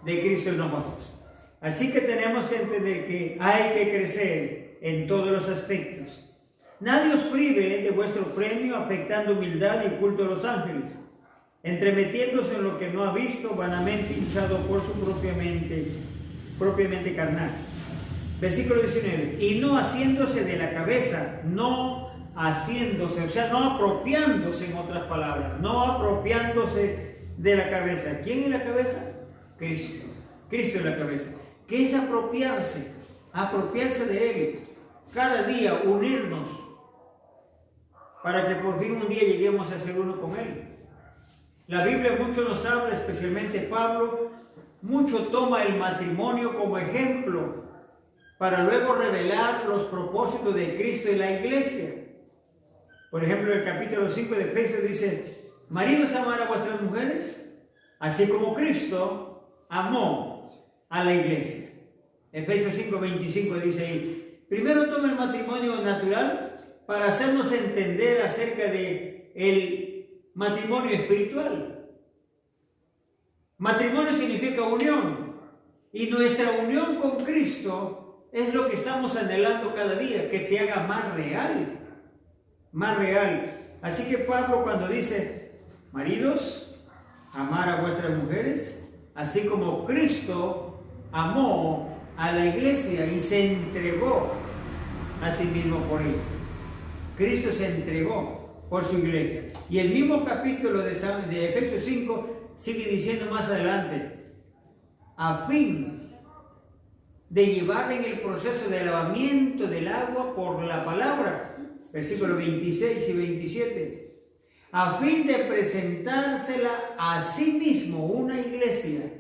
de Cristo en nosotros. Así que tenemos que entender que hay que crecer en todos los aspectos. Nadie os prive de vuestro premio, afectando humildad y culto a los ángeles, entremetiéndose en lo que no ha visto, vanamente hinchado por su propiamente carnal. Versículo 19, y no haciéndose de la cabeza, no haciéndose, o sea, no apropiándose, en otras palabras, no apropiándose de la cabeza. ¿Quién es la cabeza? Cristo. Cristo es la cabeza. ¿Qué es apropiarse? Apropiarse de Él. Cada día unirnos para que por fin un día lleguemos a ser uno con Él. La Biblia mucho nos habla, especialmente Pablo, mucho toma el matrimonio como ejemplo para luego revelar los propósitos de Cristo en la iglesia. Por ejemplo, el capítulo 5 de Efesios dice, maridos, amad a vuestras mujeres, así como Cristo amó a la iglesia. Efesios 5:25 dice ahí, primero toma el matrimonio natural para hacernos entender acerca de el matrimonio espiritual. Matrimonio significa unión, y nuestra unión con Cristo es lo que estamos anhelando cada día, que se haga más real. Más real. Así que Pablo, cuando dice, maridos, amar a vuestras mujeres, así como Cristo amó a la iglesia y se entregó a sí mismo por él. Cristo se entregó por su iglesia. Y el mismo capítulo de Efesios 5 sigue diciendo más adelante, a fin de llevar en el proceso de lavamiento del agua por la palabra, versículos 26 y 27, a fin de presentársela a sí mismo una iglesia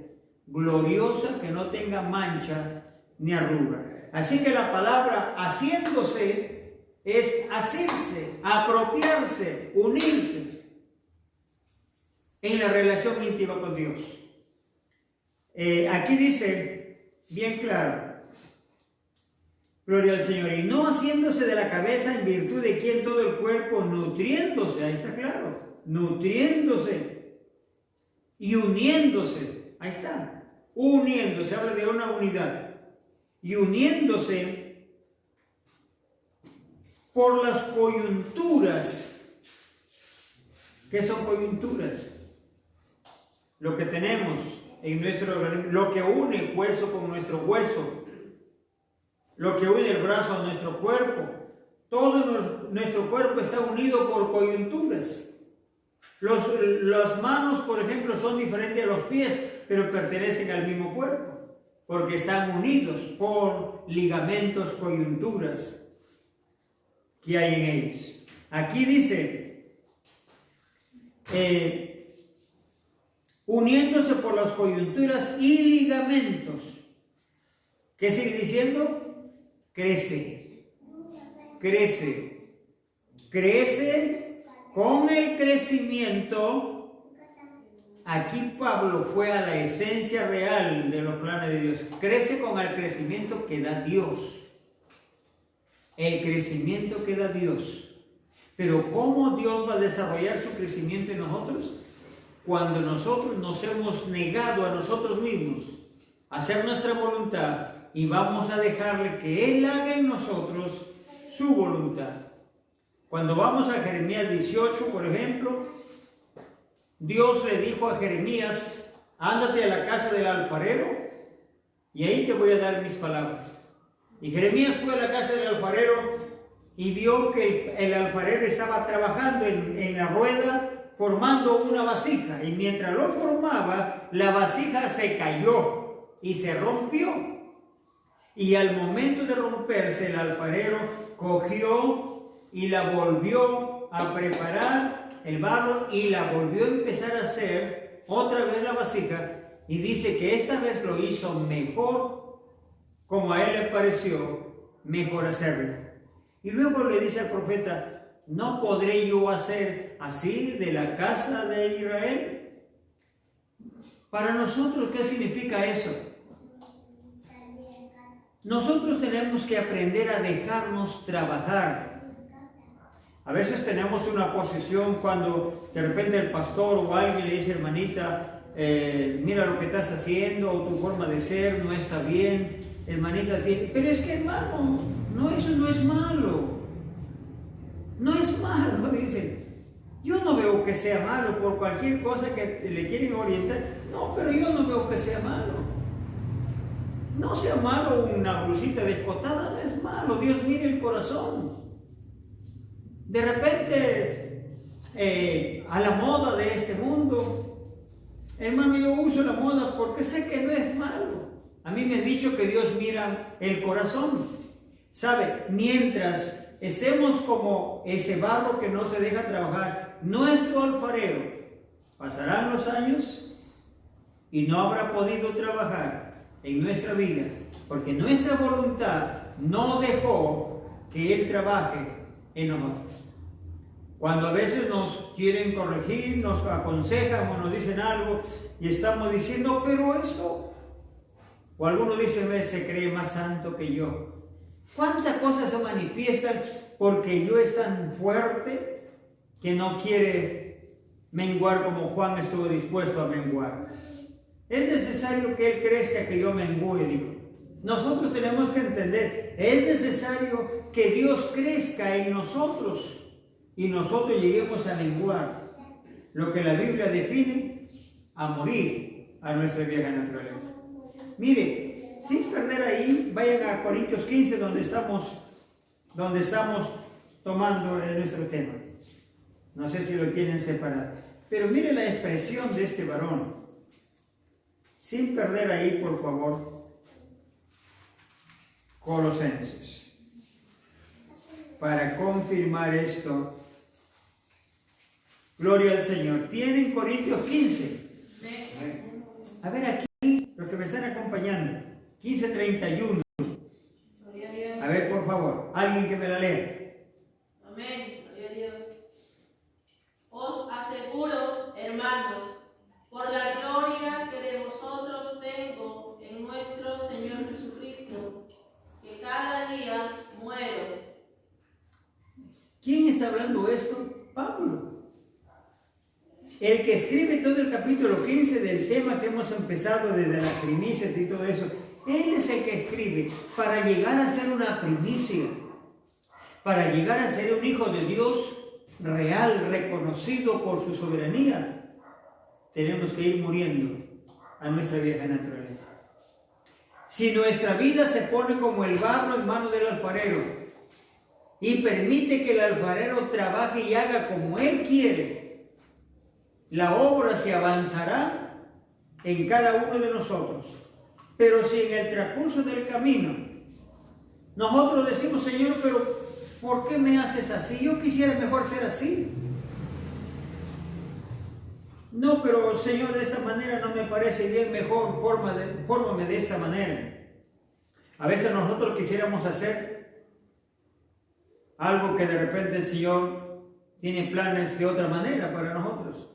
gloriosa que no tenga mancha ni arruga. Así que la palabra haciéndose es hacerse, apropiarse, unirse en la relación íntima con Dios. Aquí dice bien claro, gloria al Señor, y no haciéndose de la cabeza, en virtud de quien todo el cuerpo nutriéndose, ahí está claro, nutriéndose y uniéndose, ahí está, uniéndose, habla de una unidad, y uniéndose por las coyunturas. ¿Qué son coyunturas? Lo que tenemos en nuestro organismo, lo que une hueso con nuestro hueso, lo que une el brazo a nuestro cuerpo. Todo nuestro cuerpo está unido por coyunturas. Las manos, por ejemplo, son diferentes a los pies, pero pertenecen al mismo cuerpo, porque están unidos por ligamentos, coyunturas que hay en ellos. Aquí dice, uniéndose por las coyunturas y ligamentos. ¿Qué sigue diciendo? Crece, crece, crece con el crecimiento. Aquí Pablo fue a la esencia real de los planes de Dios. Crece con el crecimiento que da Dios. El crecimiento que da Dios. Pero ¿cómo Dios va a desarrollar su crecimiento en nosotros? Cuando nosotros nos hemos negado a nosotros mismos a hacer nuestra voluntad y vamos a dejarle que Él haga en nosotros su voluntad. Cuando vamos a Jeremías 18, por ejemplo, Dios le dijo a Jeremías, ándate a la casa del alfarero y ahí te voy a dar mis palabras. Y Jeremías fue a la casa del alfarero y vio que el alfarero estaba trabajando en la rueda formando una vasija, y mientras lo formaba, la vasija se cayó y se rompió. Y al momento de romperse, el alfarero cogió y la volvió a preparar el barro y la volvió a empezar a hacer otra vez la vasija, y dice que esta vez lo hizo mejor, como a él le pareció mejor hacerlo. Y luego le dice al profeta, ¿no podré yo hacer así de la casa de Israel? Para nosotros, ¿qué significa eso? Nosotros tenemos que aprender a dejarnos trabajar. A veces tenemos una posición cuando de repente el pastor o alguien le dice, hermanita, mira lo que estás haciendo, o tu forma de ser no está bien, hermanita, pero es que hermano, no, eso no es malo. malo, dice. Yo no veo que sea malo por cualquier cosa que le quieren orientar. No, pero yo no veo que sea malo. No sea malo una blusita descotada, no es malo. Dios mira el corazón. De repente, a la moda de este mundo, hermano, yo uso la moda porque sé que no es malo. A mí me han dicho que Dios mira el corazón. ¿Sabe? Mientras estemos como ese barro que no se deja trabajar, nuestro alfarero, pasarán los años y no habrá podido trabajar en nuestra vida, porque nuestra voluntad no dejó que Él trabaje en nosotros. Cuando a veces nos quieren corregir, nos aconsejan o nos dicen algo y estamos diciendo, pero esto, o algunos dicen, se cree más santo que yo. ¿Cuántas cosas se manifiestan porque yo es tan fuerte que no quiere menguar como Juan estuvo dispuesto a menguar? Es necesario que Él crezca, que yo mengüe, dijo. Nosotros tenemos que entender, es necesario que Dios crezca en nosotros y nosotros lleguemos a menguar. Lo que la Biblia define, a morir a nuestra vieja naturaleza. Mire, sin perder ahí, vayan a Corintios 15, donde estamos tomando nuestro tema. No sé si lo tienen separado. Pero mire la expresión de este varón. Sin perder ahí, por favor, Colosenses. Para confirmar esto, gloria al Señor. ¿Tienen Corintios 15? A ver aquí, los que me están acompañando. 15:31. A ver, por favor, alguien que me la lea. Amén. Gloria a Dios. Os aseguro, hermanos, por la gloria que de vosotros tengo en nuestro Señor Jesucristo, que cada día muero. ¿Quién está hablando esto? Pablo. El que escribe todo el capítulo 15 del tema que hemos empezado desde las primicias y todo eso. Él es el que escribe para llegar a ser una primicia, para llegar a ser un hijo de Dios real, reconocido por su soberanía. Tenemos que ir muriendo a nuestra vieja naturaleza. Si nuestra vida se pone como el barro en manos del alfarero y permite que el alfarero trabaje y haga como él quiere, la obra se avanzará en cada uno de nosotros. Pero si en el transcurso del camino nosotros decimos, Señor, pero ¿por qué me haces así? Yo quisiera mejor ser así. No, pero Señor, de esta manera no me parece bien, mejor fórmame de esta manera. A veces nosotros quisiéramos hacer algo que de repente el Señor tiene planes de otra manera para nosotros.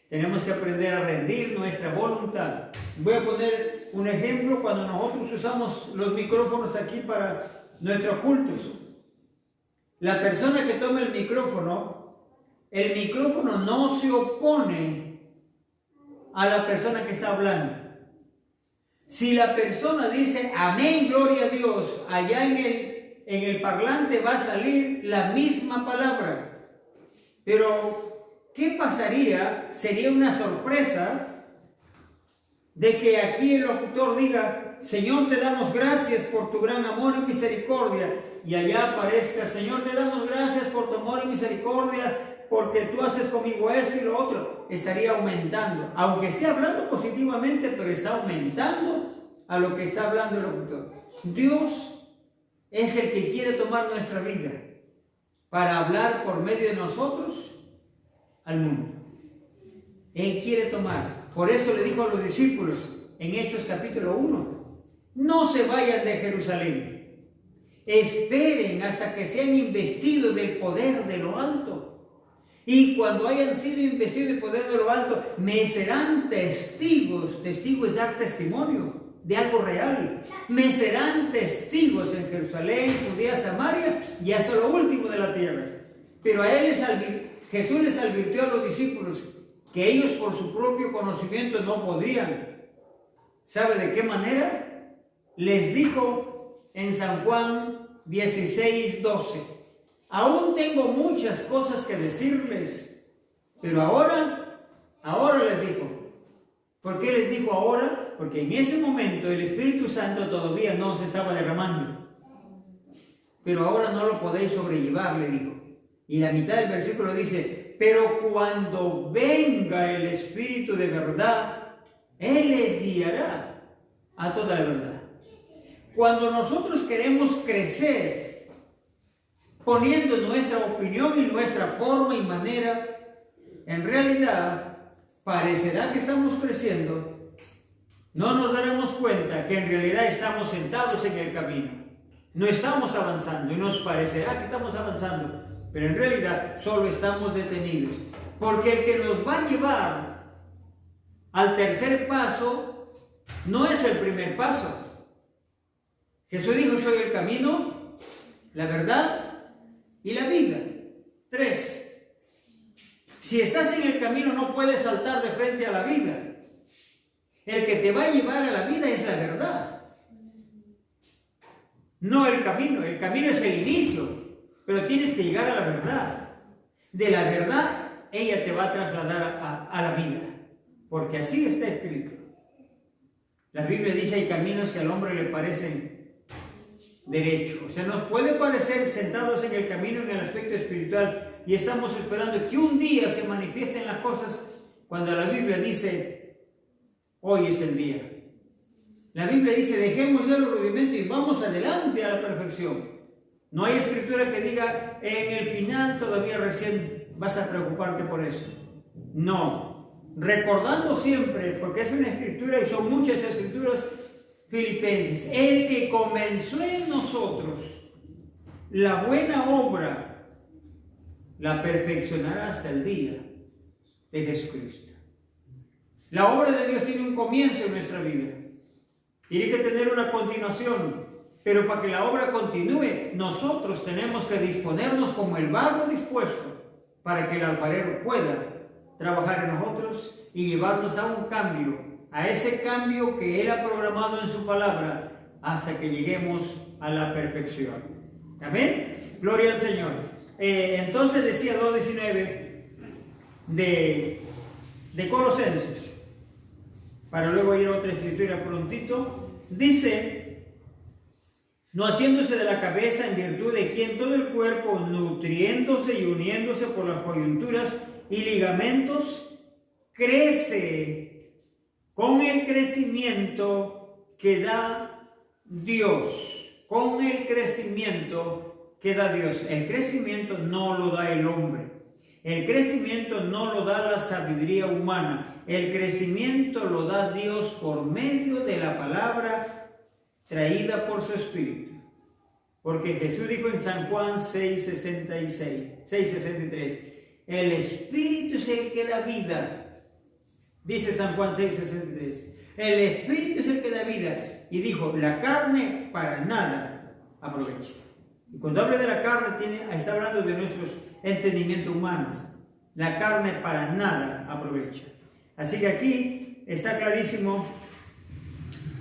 Tenemos que aprender a rendir nuestra voluntad. Voy a poner un ejemplo cuando nosotros usamos los micrófonos aquí para nuestros cultos. La persona que toma el micrófono no se opone a la persona que está hablando. Si la persona dice amén, gloria a Dios, allá en el parlante va a salir la misma palabra. Pero ¿qué pasaría? Sería una sorpresa de que aquí el locutor diga, Señor, te damos gracias por tu gran amor y misericordia, y allá aparezca, Señor, te damos gracias por tu amor y misericordia, porque tú haces conmigo esto y lo otro. Estaría aumentando, aunque esté hablando positivamente, pero está aumentando a lo que está hablando el locutor. Dios es el que quiere tomar nuestra vida para hablar por medio de nosotros al mundo. Él quiere tomar. Por eso le dijo a los discípulos en Hechos capítulo 1, no se vayan de Jerusalén, esperen hasta que sean investidos del poder de lo alto. Y cuando hayan sido investidos del poder de lo alto, me serán testigos. Testigo es dar testimonio de algo real. Me serán testigos en Jerusalén, Judea, Samaria y hasta lo último de la tierra. Pero a Jesús les advirtió a los discípulos que ellos por su propio conocimiento no podrían. ¿Sabe de qué manera? Les dijo en San Juan 16:12, aún tengo muchas cosas que decirles, pero ahora les dijo. ¿Por qué les dijo ahora? Porque en ese momento el Espíritu Santo todavía no se estaba derramando. Pero ahora no lo podéis sobrellevar, le dijo. Y la mitad del versículo dice, pero cuando venga el Espíritu de verdad, Él les guiará a toda la verdad. Cuando nosotros queremos crecer, poniendo nuestra opinión y nuestra forma y manera, en realidad parecerá que estamos creciendo. No nos daremos cuenta que en realidad estamos sentados en el camino. No estamos avanzando y nos parecerá que estamos avanzando, pero en realidad solo estamos detenidos. Porque el que nos va a llevar al tercer paso no es el primer paso. Jesús dijo, soy el camino, la verdad y la vida. 3. Si estás en el camino no puedes saltar de frente a la vida. El que te va a llevar a la vida es la verdad. No el camino es el inicio, pero tienes que llegar a la verdad. De la verdad, ella te va a trasladar a la vida, porque así está escrito. La Biblia dice, hay caminos que al hombre le parecen derecho. O sea, nos puede parecer sentados en el camino en el aspecto espiritual y estamos esperando que un día se manifiesten las cosas, cuando la Biblia dice, hoy es el día. La Biblia dice, dejemos ya los rudimentos y vamos adelante a la perfección. No hay escritura que diga, en el final todavía recién vas a preocuparte por eso. No. Recordando siempre, porque es una escritura y son muchas escrituras, Filipenses, el que comenzó en nosotros la buena obra, la perfeccionará hasta el día de Jesucristo. La obra de Dios tiene un comienzo en nuestra vida. Tiene que tener una continuación, pero para que la obra continúe, nosotros tenemos que disponernos como el barro dispuesto para que el alfarero pueda trabajar en nosotros y llevarnos a un cambio, a ese cambio que Él ha programado en su palabra, hasta que lleguemos a la perfección. Amén. Gloria al Señor. Entonces decía 2:19 de Colosenses, para luego ir a otra escritura prontito. Dice, no haciéndose de la cabeza, en virtud de quien todo el cuerpo, nutriéndose y uniéndose por las coyunturas y ligamentos, crece con el crecimiento que da Dios. Con el crecimiento que da Dios. El crecimiento no lo da el hombre. El crecimiento no lo da la sabiduría humana. El crecimiento lo da Dios por medio de la palabra traída por su Espíritu. Porque Jesús dijo en San Juan 6:63, el Espíritu es el que da vida. Dice San Juan 6:63, el Espíritu es el que da vida. Y dijo, la carne para nada aprovecha. Y cuando habla de la carne, está hablando de nuestro entendimiento humano. La carne para nada aprovecha. Así que aquí está clarísimo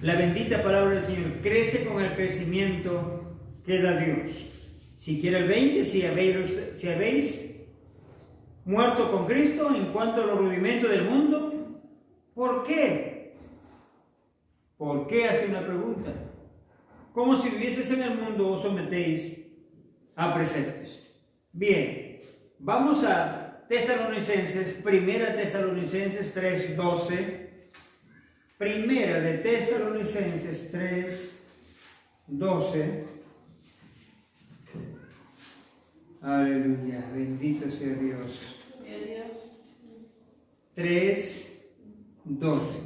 la bendita palabra del Señor. Crece con el crecimiento que da Dios. Si quiere el 20, si habéis muerto con Cristo en cuanto a los rudimentos del mundo, ¿por qué? ¿Por qué? Hace una pregunta. Como si vivieses en el mundo, os sometéis a preceptos. Bien, vamos a Tesalonicenses, primera Tesalonicenses 3:12. Primera de Tesalonicenses 3:12. Aleluya, bendito sea Dios. 3:12.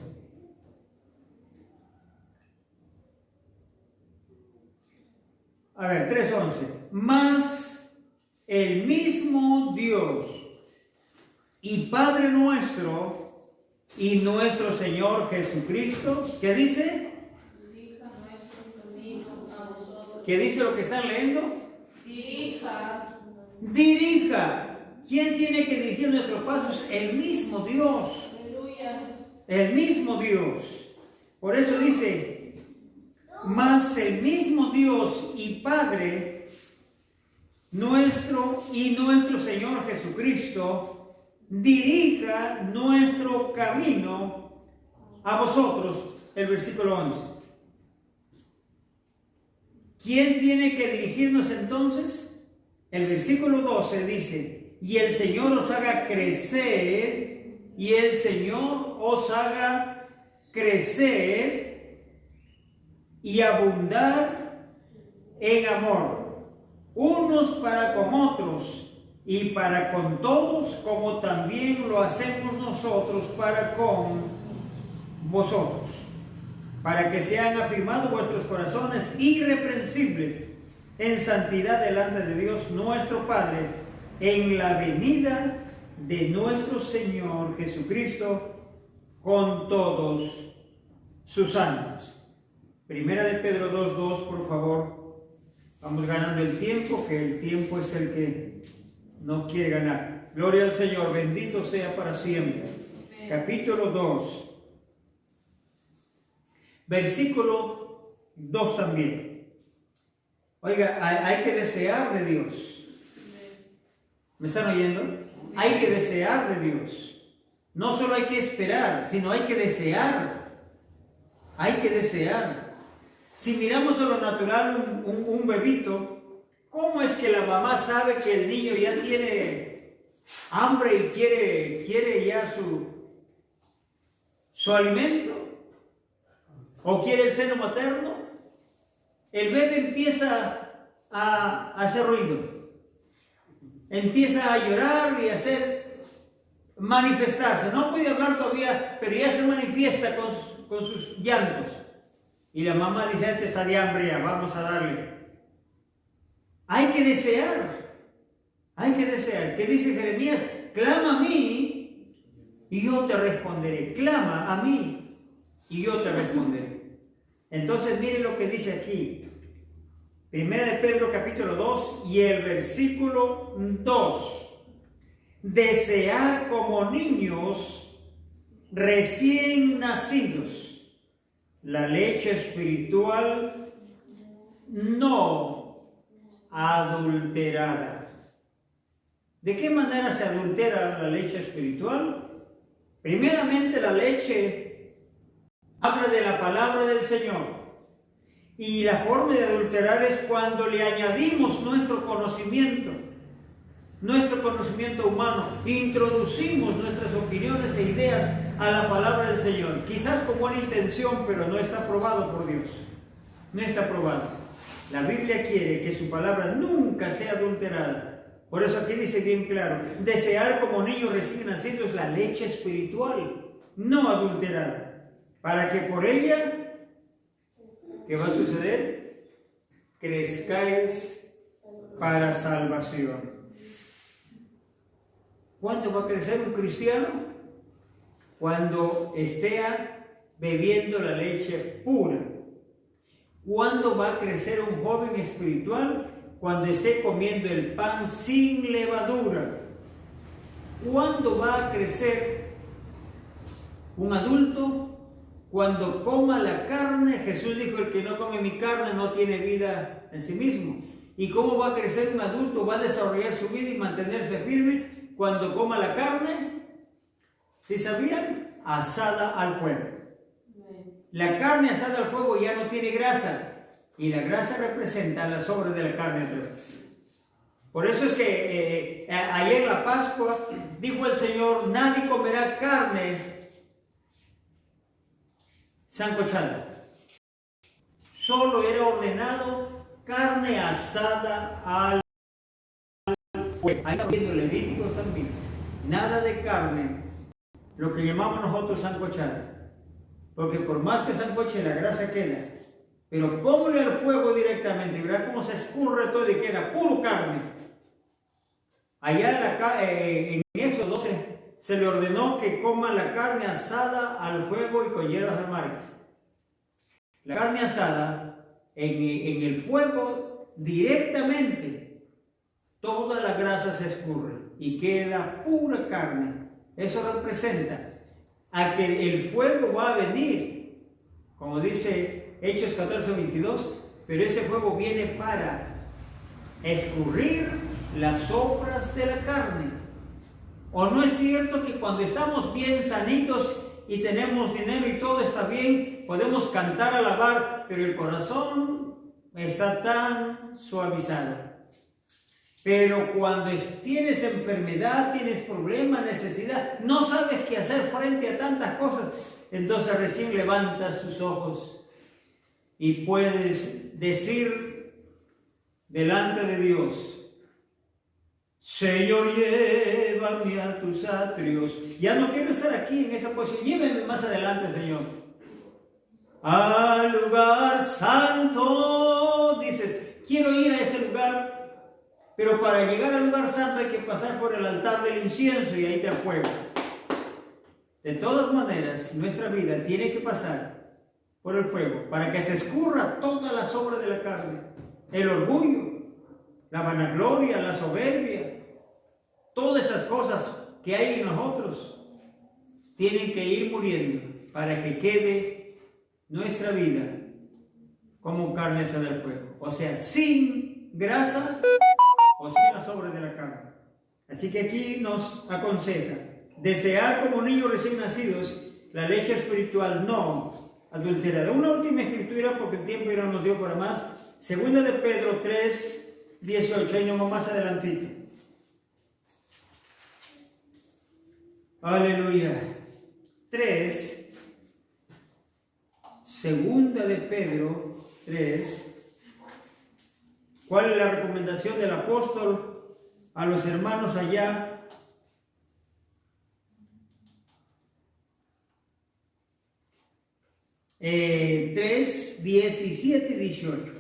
A ver, 3:11. Mas el mismo Dios y Padre nuestro y nuestro Señor Jesucristo, ¿qué dice? ¿Qué dice lo que están leyendo? Dirija. ¿Quién tiene que dirigir nuestros pasos? El mismo Dios. El mismo Dios. Por eso dice, mas el mismo Dios y Padre nuestro Señor Jesucristo dirija nuestro camino a vosotros. El versículo 11. ¿Quién tiene que dirigirnos entonces? El versículo 12 dice, y el Señor os haga crecer, y el Señor os haga crecer y abundar en amor, unos para con otros y para con todos, como también lo hacemos nosotros para con vosotros, para que sean afirmados vuestros corazones irreprensibles en santidad delante de Dios nuestro Padre, en la venida de nuestro Señor Jesucristo con todos sus santos. Primera de Pedro 2:2, por favor. Vamos ganando el tiempo, que el tiempo es el que nos quiere ganar. Gloria al Señor, bendito sea para siempre. Amén. Capítulo 2. Versículo 2 también. Oiga, hay que desear de Dios. ¿Me están oyendo? Hay que desear de Dios. No solo hay que esperar, sino hay que desear. Hay que desear. Si miramos a lo natural, un bebito, ¿cómo es que la mamá sabe que el niño ya tiene hambre y quiere ya su alimento? ¿O quiere el seno materno? El bebé empieza a hacer ruido. Empieza a llorar y a manifestarse. No puede hablar todavía, pero ya se manifiesta con sus llantos. Y la mamá dice, este está de hambre, ya vamos a darle. Hay que desear. Hay que desear. ¿Qué dice Jeremías? Clama a mí y yo te responderé. Clama a mí y yo te responderé. Entonces miren lo que dice aquí. Primera de Pedro capítulo 2 y el versículo 2. Desear como niños recién nacidos la leche espiritual no adulterada. ¿De qué manera se adultera la leche espiritual? Primeramente, la leche habla de la palabra del Señor. Y la forma de adulterar es cuando le añadimos nuestro conocimiento humano, introducimos nuestras opiniones e ideas a la palabra del Señor. Quizás con buena intención, pero no está aprobado por Dios. No está aprobado. La Biblia quiere que su palabra nunca sea adulterada. Por eso aquí dice bien claro, desear como niños recién nacidos la leche espiritual, no adulterada, para que por ella, ¿qué va a suceder? Crezcáis para salvación. ¿Cuánto va a crecer un cristiano? Cuando esté bebiendo la leche pura. ¿Cuándo va a crecer un joven espiritual? Cuando esté comiendo el pan sin levadura. ¿Cuándo va a crecer un adulto? Cuando coma la carne. Jesús dijo, el que no come mi carne no tiene vida en sí mismo. ¿Y cómo va a crecer un adulto? Va a desarrollar su vida y mantenerse firme cuando coma la carne, ¿sí sabían? Asada al fuego. La carne asada al fuego ya no tiene grasa, y la grasa representa las sobras de la carne otra vez. Por eso es que ayer en la Pascua dijo el Señor, nadie comerá carne sancochada. Solo era ordenado carne asada al fuego. Ahí estamos viendo Levíticos también. Nada de carne, lo que llamamos nosotros sancochada. Porque por más que sancoche, la grasa queda. Pero póngale al fuego directamente y verá cómo se escurre todo y queda puro carne. Allá en Éxodo 12 se le ordenó que coma la carne asada al fuego y con hierbas amargas. La carne asada en el fuego directamente, toda la grasa se escurre y queda pura carne. Eso representa a que el fuego va a venir, como dice Hechos 14:22, pero ese fuego viene para escurrir las obras de la carne. ¿O no es cierto que cuando estamos bien sanitos y tenemos dinero y todo está bien, podemos cantar, alabar, pero el corazón está tan suavizado? Pero cuando tienes enfermedad, tienes problemas, necesidad, no sabes qué hacer frente a tantas cosas, entonces recién levantas tus ojos y puedes decir delante de Dios: Señor, llévame a tus atrios. Ya no quiero estar aquí en esa posición, llévame más adelante, Señor. Al lugar santo, dices, quiero ir a ese lugar, pero para llegar al lugar santo hay que pasar por el altar del incienso y ahí te fuego. De todas maneras, nuestra vida tiene que pasar por el fuego para que se escurra todas las obras de la carne, el orgullo, la vanagloria, la soberbia, todas esas cosas que hay en nosotros tienen que ir muriendo para que quede nuestra vida como carne asada al fuego, o sea, sin grasa o sin las obras de la carne. Así que aquí nos aconseja desear como niños recién nacidos la leche espiritual no adulterada. Una última escritura, porque el tiempo ya no nos dio para más. Segunda de Pedro 3:18, ahí no más adelantito. Aleluya. 3, segunda de Pedro 3. ¿Cuál es la recomendación del apóstol a los hermanos allá? 3, 17 y 18.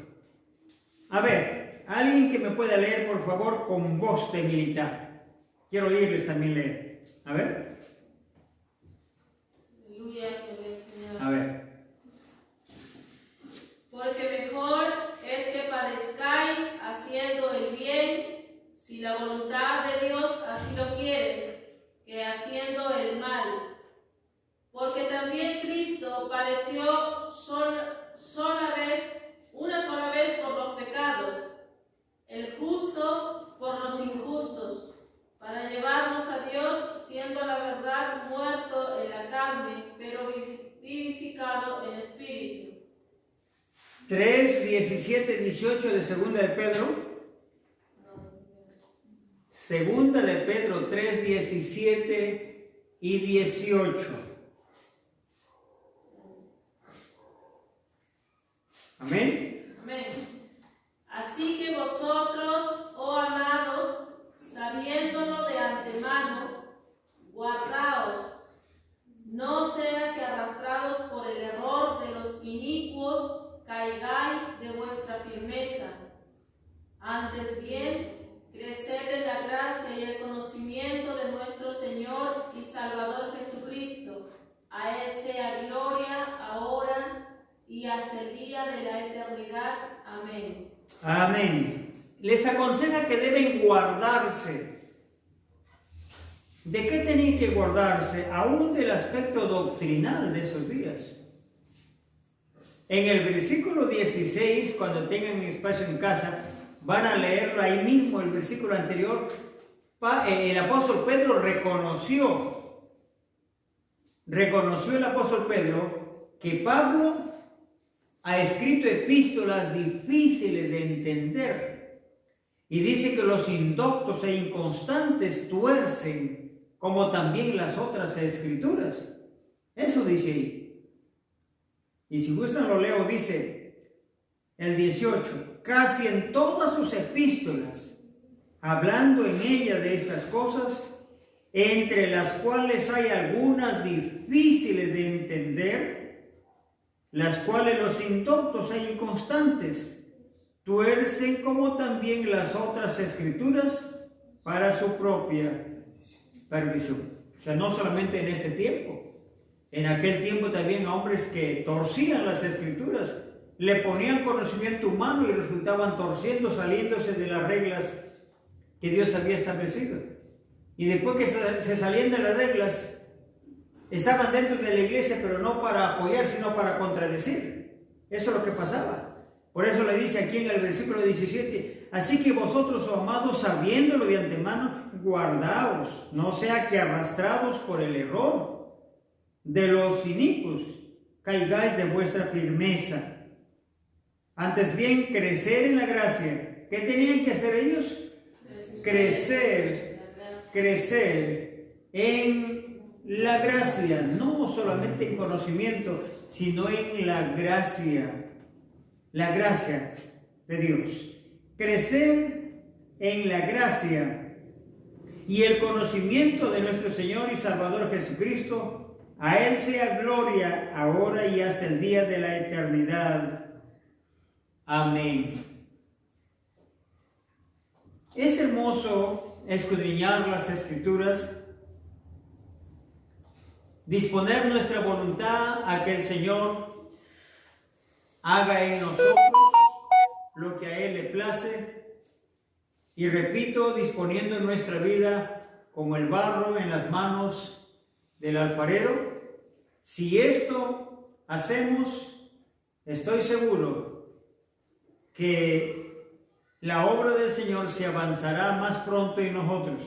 A ver, alguien que me pueda leer, por favor, con voz de militar. Quiero oírles también leer. A ver. Aleluya, Señor. A ver. Porque mejor es que padezcáis haciendo el bien, si la voluntad de Dios así lo quiere, que haciendo el mal. Porque también Cristo padeció una sola vez por los pecados, el justo por los injustos, para llevarnos a Dios, siendo la verdad muerto en la carne, pero vivificado en espíritu. 3, 17, 18 de segunda de Pedro. Segunda de Pedro 3, 17 y 18. Amén. Amén. Así que vosotros, oh amados, sabiéndolo de antemano, guardaos, no sea que arrastrados por el error de los inicuos caigáis de vuestra firmeza. Antes bien, creced en la gracia y el conocimiento de nuestro Señor y Salvador Jesucristo. A Él sea gloria ahora y hasta el día de la eternidad. Amén. Amén. Les aconseja que deben guardarse. ¿De qué tienen que guardarse? Aún del aspecto doctrinal de esos días. En el versículo 16, cuando tengan espacio en casa, van a leerlo ahí mismo, el versículo anterior. El apóstol Pedro reconoció el apóstol Pedro que Pablo ha escrito epístolas difíciles de entender y dice que los indoctos e inconstantes tuercen como también las otras escrituras. Eso dice ahí. Y si gustan lo leo, dice el 18, casi en todas sus epístolas, hablando en ella de estas cosas, entre las cuales hay algunas difíciles de entender, las cuales los indoctos e inconstantes tuercen como también las otras escrituras para su propia perdición. O sea, no solamente en ese tiempo, en aquel tiempo también hombres que torcían las escrituras, le ponían conocimiento humano y resultaban torciendo, saliéndose de las reglas que Dios había establecido. Y después que se salían de las reglas, estaban dentro de la iglesia, pero no para apoyar, sino para contradecir. Eso es lo que pasaba. Por eso le dice aquí en el versículo 17, así que vosotros, oh amados, sabiéndolo de antemano, guardaos, no sea que arrastrados por el error de los inicuos, caigáis de vuestra firmeza. Antes bien, crecer en la gracia. ¿Qué tenían que hacer ellos? Crecer en la gracia, no solamente en conocimiento, sino en la gracia de Dios. Crecer en la gracia y el conocimiento de nuestro Señor y Salvador Jesucristo. A Él sea gloria ahora y hasta el día de la eternidad. Amén. Es hermoso escudriñar las Escrituras, disponer nuestra voluntad a que el Señor haga en nosotros lo que a Él le place, y repito, disponiendo nuestra vida como el barro en las manos del alfarero. Si esto hacemos, estoy seguro que la obra del Señor se avanzará más pronto en nosotros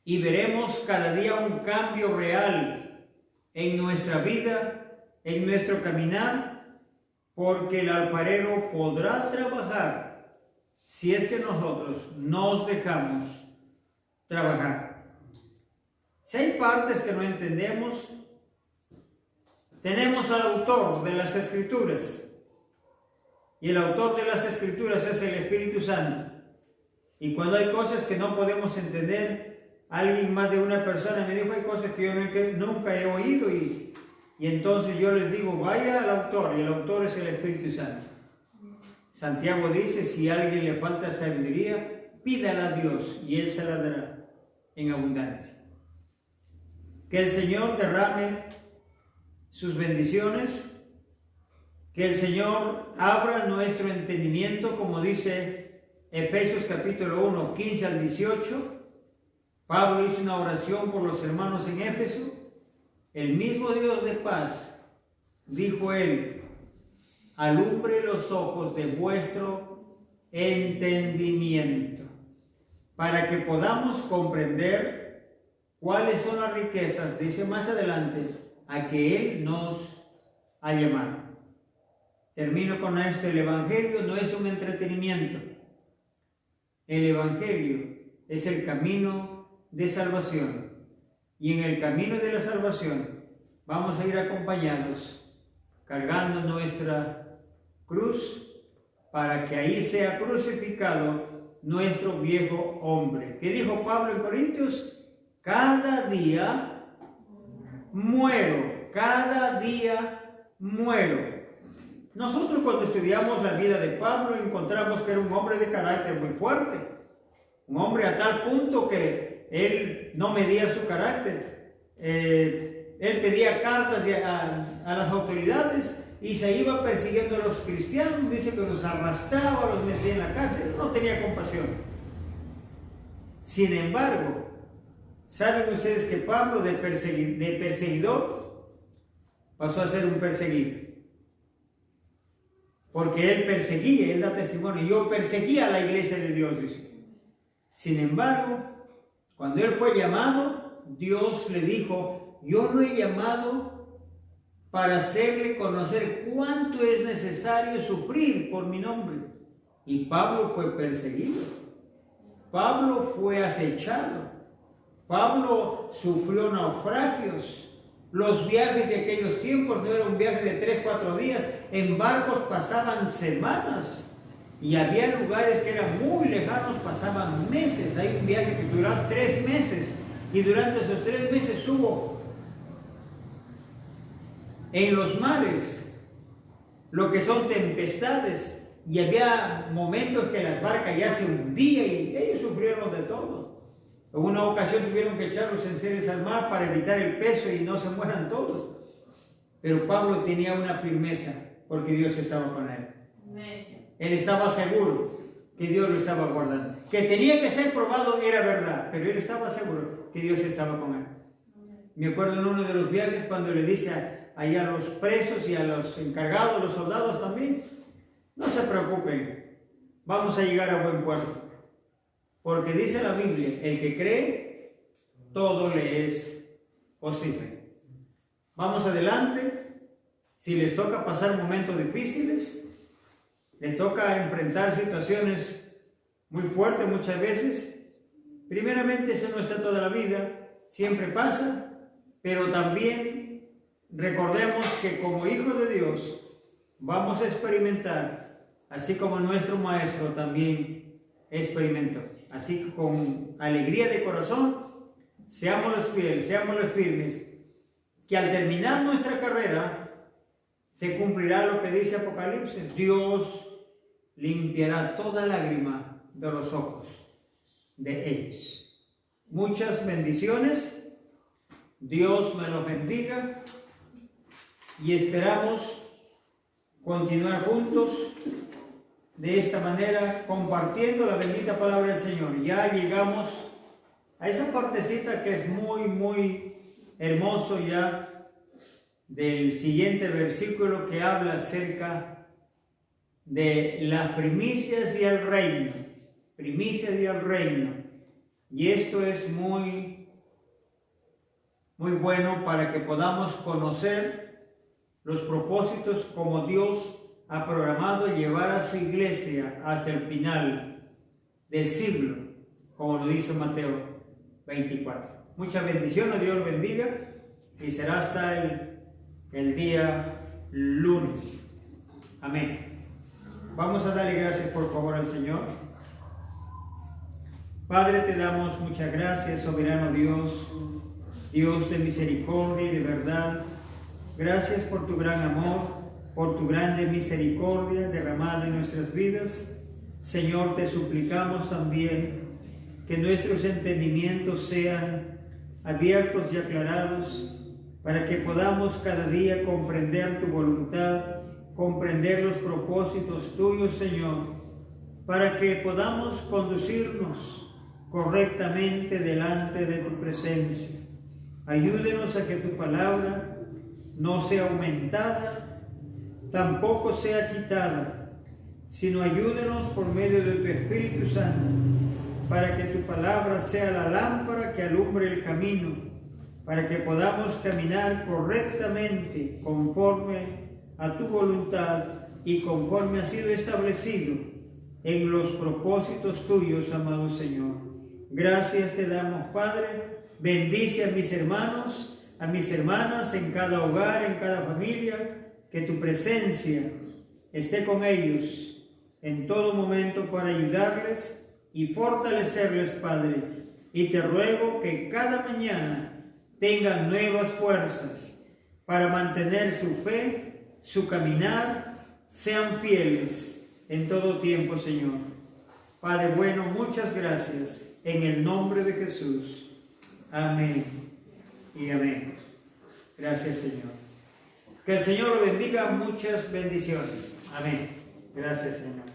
y veremos cada día un cambio real en nuestra vida, en nuestro caminar, porque el alfarero podrá trabajar si es que nosotros nos dejamos trabajar. Si hay partes que no entendemos, tenemos al autor de las Escrituras, y el autor de las Escrituras es el Espíritu Santo. Y cuando hay cosas que no podemos entender, alguien, más de una persona me dijo, hay cosas que yo nunca he oído, y entonces yo les digo, vaya al autor, y el autor es el Espíritu Santo. Santiago dice, si a alguien le falta sabiduría, pídala a Dios y Él se la dará en abundancia. Que el Señor derrame sus bendiciones, que el Señor abra nuestro entendimiento, como dice Efesios capítulo 1, 15 al 18. Pablo hizo una oración por los hermanos en Éfeso. El mismo Dios de paz, dijo él, alumbre los ojos de vuestro entendimiento, para que podamos comprender cuáles son las riquezas, dice más adelante, a que Él nos ha llamado. Termino con esto. El Evangelio no es un entretenimiento. El Evangelio es el camino de salvación. Y en el camino de la salvación vamos a ir acompañados, cargando nuestra cruz, para que ahí sea crucificado nuestro viejo hombre. ¿Qué dijo Pablo en Corintios? Cada día muero, cada día muero. Nosotros cuando estudiamos la vida de Pablo encontramos que era un hombre de carácter muy fuerte, un hombre a tal punto que él no medía su carácter. Él pedía cartas a las autoridades y se iba persiguiendo a los cristianos, dice que los arrastraba, los metía en la cárcel, no tenía compasión. Sin embargo, ¿saben ustedes que Pablo de perseguidor pasó a ser un perseguido? Porque él perseguía, él da testimonio, yo perseguía a la iglesia de Dios, dice. Sin embargo, cuando él fue llamado, Dios le dijo, yo lo he llamado para hacerle conocer cuánto es necesario sufrir por mi nombre. Y Pablo fue perseguido, Pablo fue acechado, Pablo sufrió naufragios. Los viajes de aquellos tiempos no era un viaje de 3-4 días, en barcos pasaban semanas, y había lugares que eran muy lejanos, pasaban meses. Hay un viaje que duró 3 meses, y durante esos 3 meses hubo en los mares lo que son tempestades, y había momentos que las barcas ya se hundían, y ellos sufrieron de todo. En una ocasión tuvieron que echar los enseres al mar para evitar el peso y no se mueran todos. Pero Pablo tenía una firmeza porque Dios estaba con él. Amén. Él estaba seguro que Dios lo estaba guardando. Que tenía que ser probado era verdad, pero él estaba seguro que Dios estaba con él. Amén. Me acuerdo en uno de los viajes cuando le dice a los presos y a los encargados, los soldados también, no se preocupen, vamos a llegar a buen puerto. Porque dice la Biblia, el que cree, todo le es posible. Vamos adelante. Si les toca pasar momentos difíciles, les toca enfrentar situaciones muy fuertes muchas veces. Primeramente, eso no está toda la vida, siempre pasa, pero también recordemos que como hijos de Dios vamos a experimentar, así como nuestro Maestro también experimentó. Así que con alegría de corazón, seamos los fieles, seamos los firmes, que al terminar nuestra carrera se cumplirá lo que dice Apocalipsis: Dios limpiará toda lágrima de los ojos de ellos. Muchas bendiciones, Dios me los bendiga y esperamos continuar juntos de esta manera compartiendo la bendita palabra del Señor. Ya llegamos a esa partecita que es muy hermoso ya del siguiente versículo que habla acerca de las primicias y el reino. Primicias y el reino. Y esto es muy bueno para que podamos conocer los propósitos como Dios ha programado llevar a su iglesia hasta el final del siglo, como lo dice Mateo 24. Muchas bendiciones, Dios los bendiga y será hasta el día lunes. Amén. Vamos a darle gracias por favor al Señor. Padre, te damos muchas gracias, soberano Dios, Dios de misericordia y de verdad. Gracias por tu gran amor, por tu grande misericordia derramada en nuestras vidas. Señor, te suplicamos también que nuestros entendimientos sean abiertos y aclarados para que podamos cada día comprender tu voluntad, comprender los propósitos tuyos, Señor, para que podamos conducirnos correctamente delante de tu presencia. Ayúdenos a que tu palabra no sea aumentada, tampoco sea quitada, sino ayúdenos por medio de tu Espíritu Santo, para que tu palabra sea la lámpara que alumbre el camino, para que podamos caminar correctamente conforme a tu voluntad y conforme ha sido establecido en los propósitos tuyos, amado Señor. Gracias te damos, Padre. Bendice a mis hermanos, a mis hermanas en cada hogar, en cada familia, que tu presencia esté con ellos en todo momento para ayudarles y fortalecerles, Padre. Y te ruego que cada mañana tengan nuevas fuerzas para mantener su fe, su caminar, sean fieles en todo tiempo, Señor. Padre bueno, muchas gracias en el nombre de Jesús. Amén y amén. Gracias, Señor. Que el Señor lo bendiga. Muchas bendiciones. Amén. Gracias, Señor.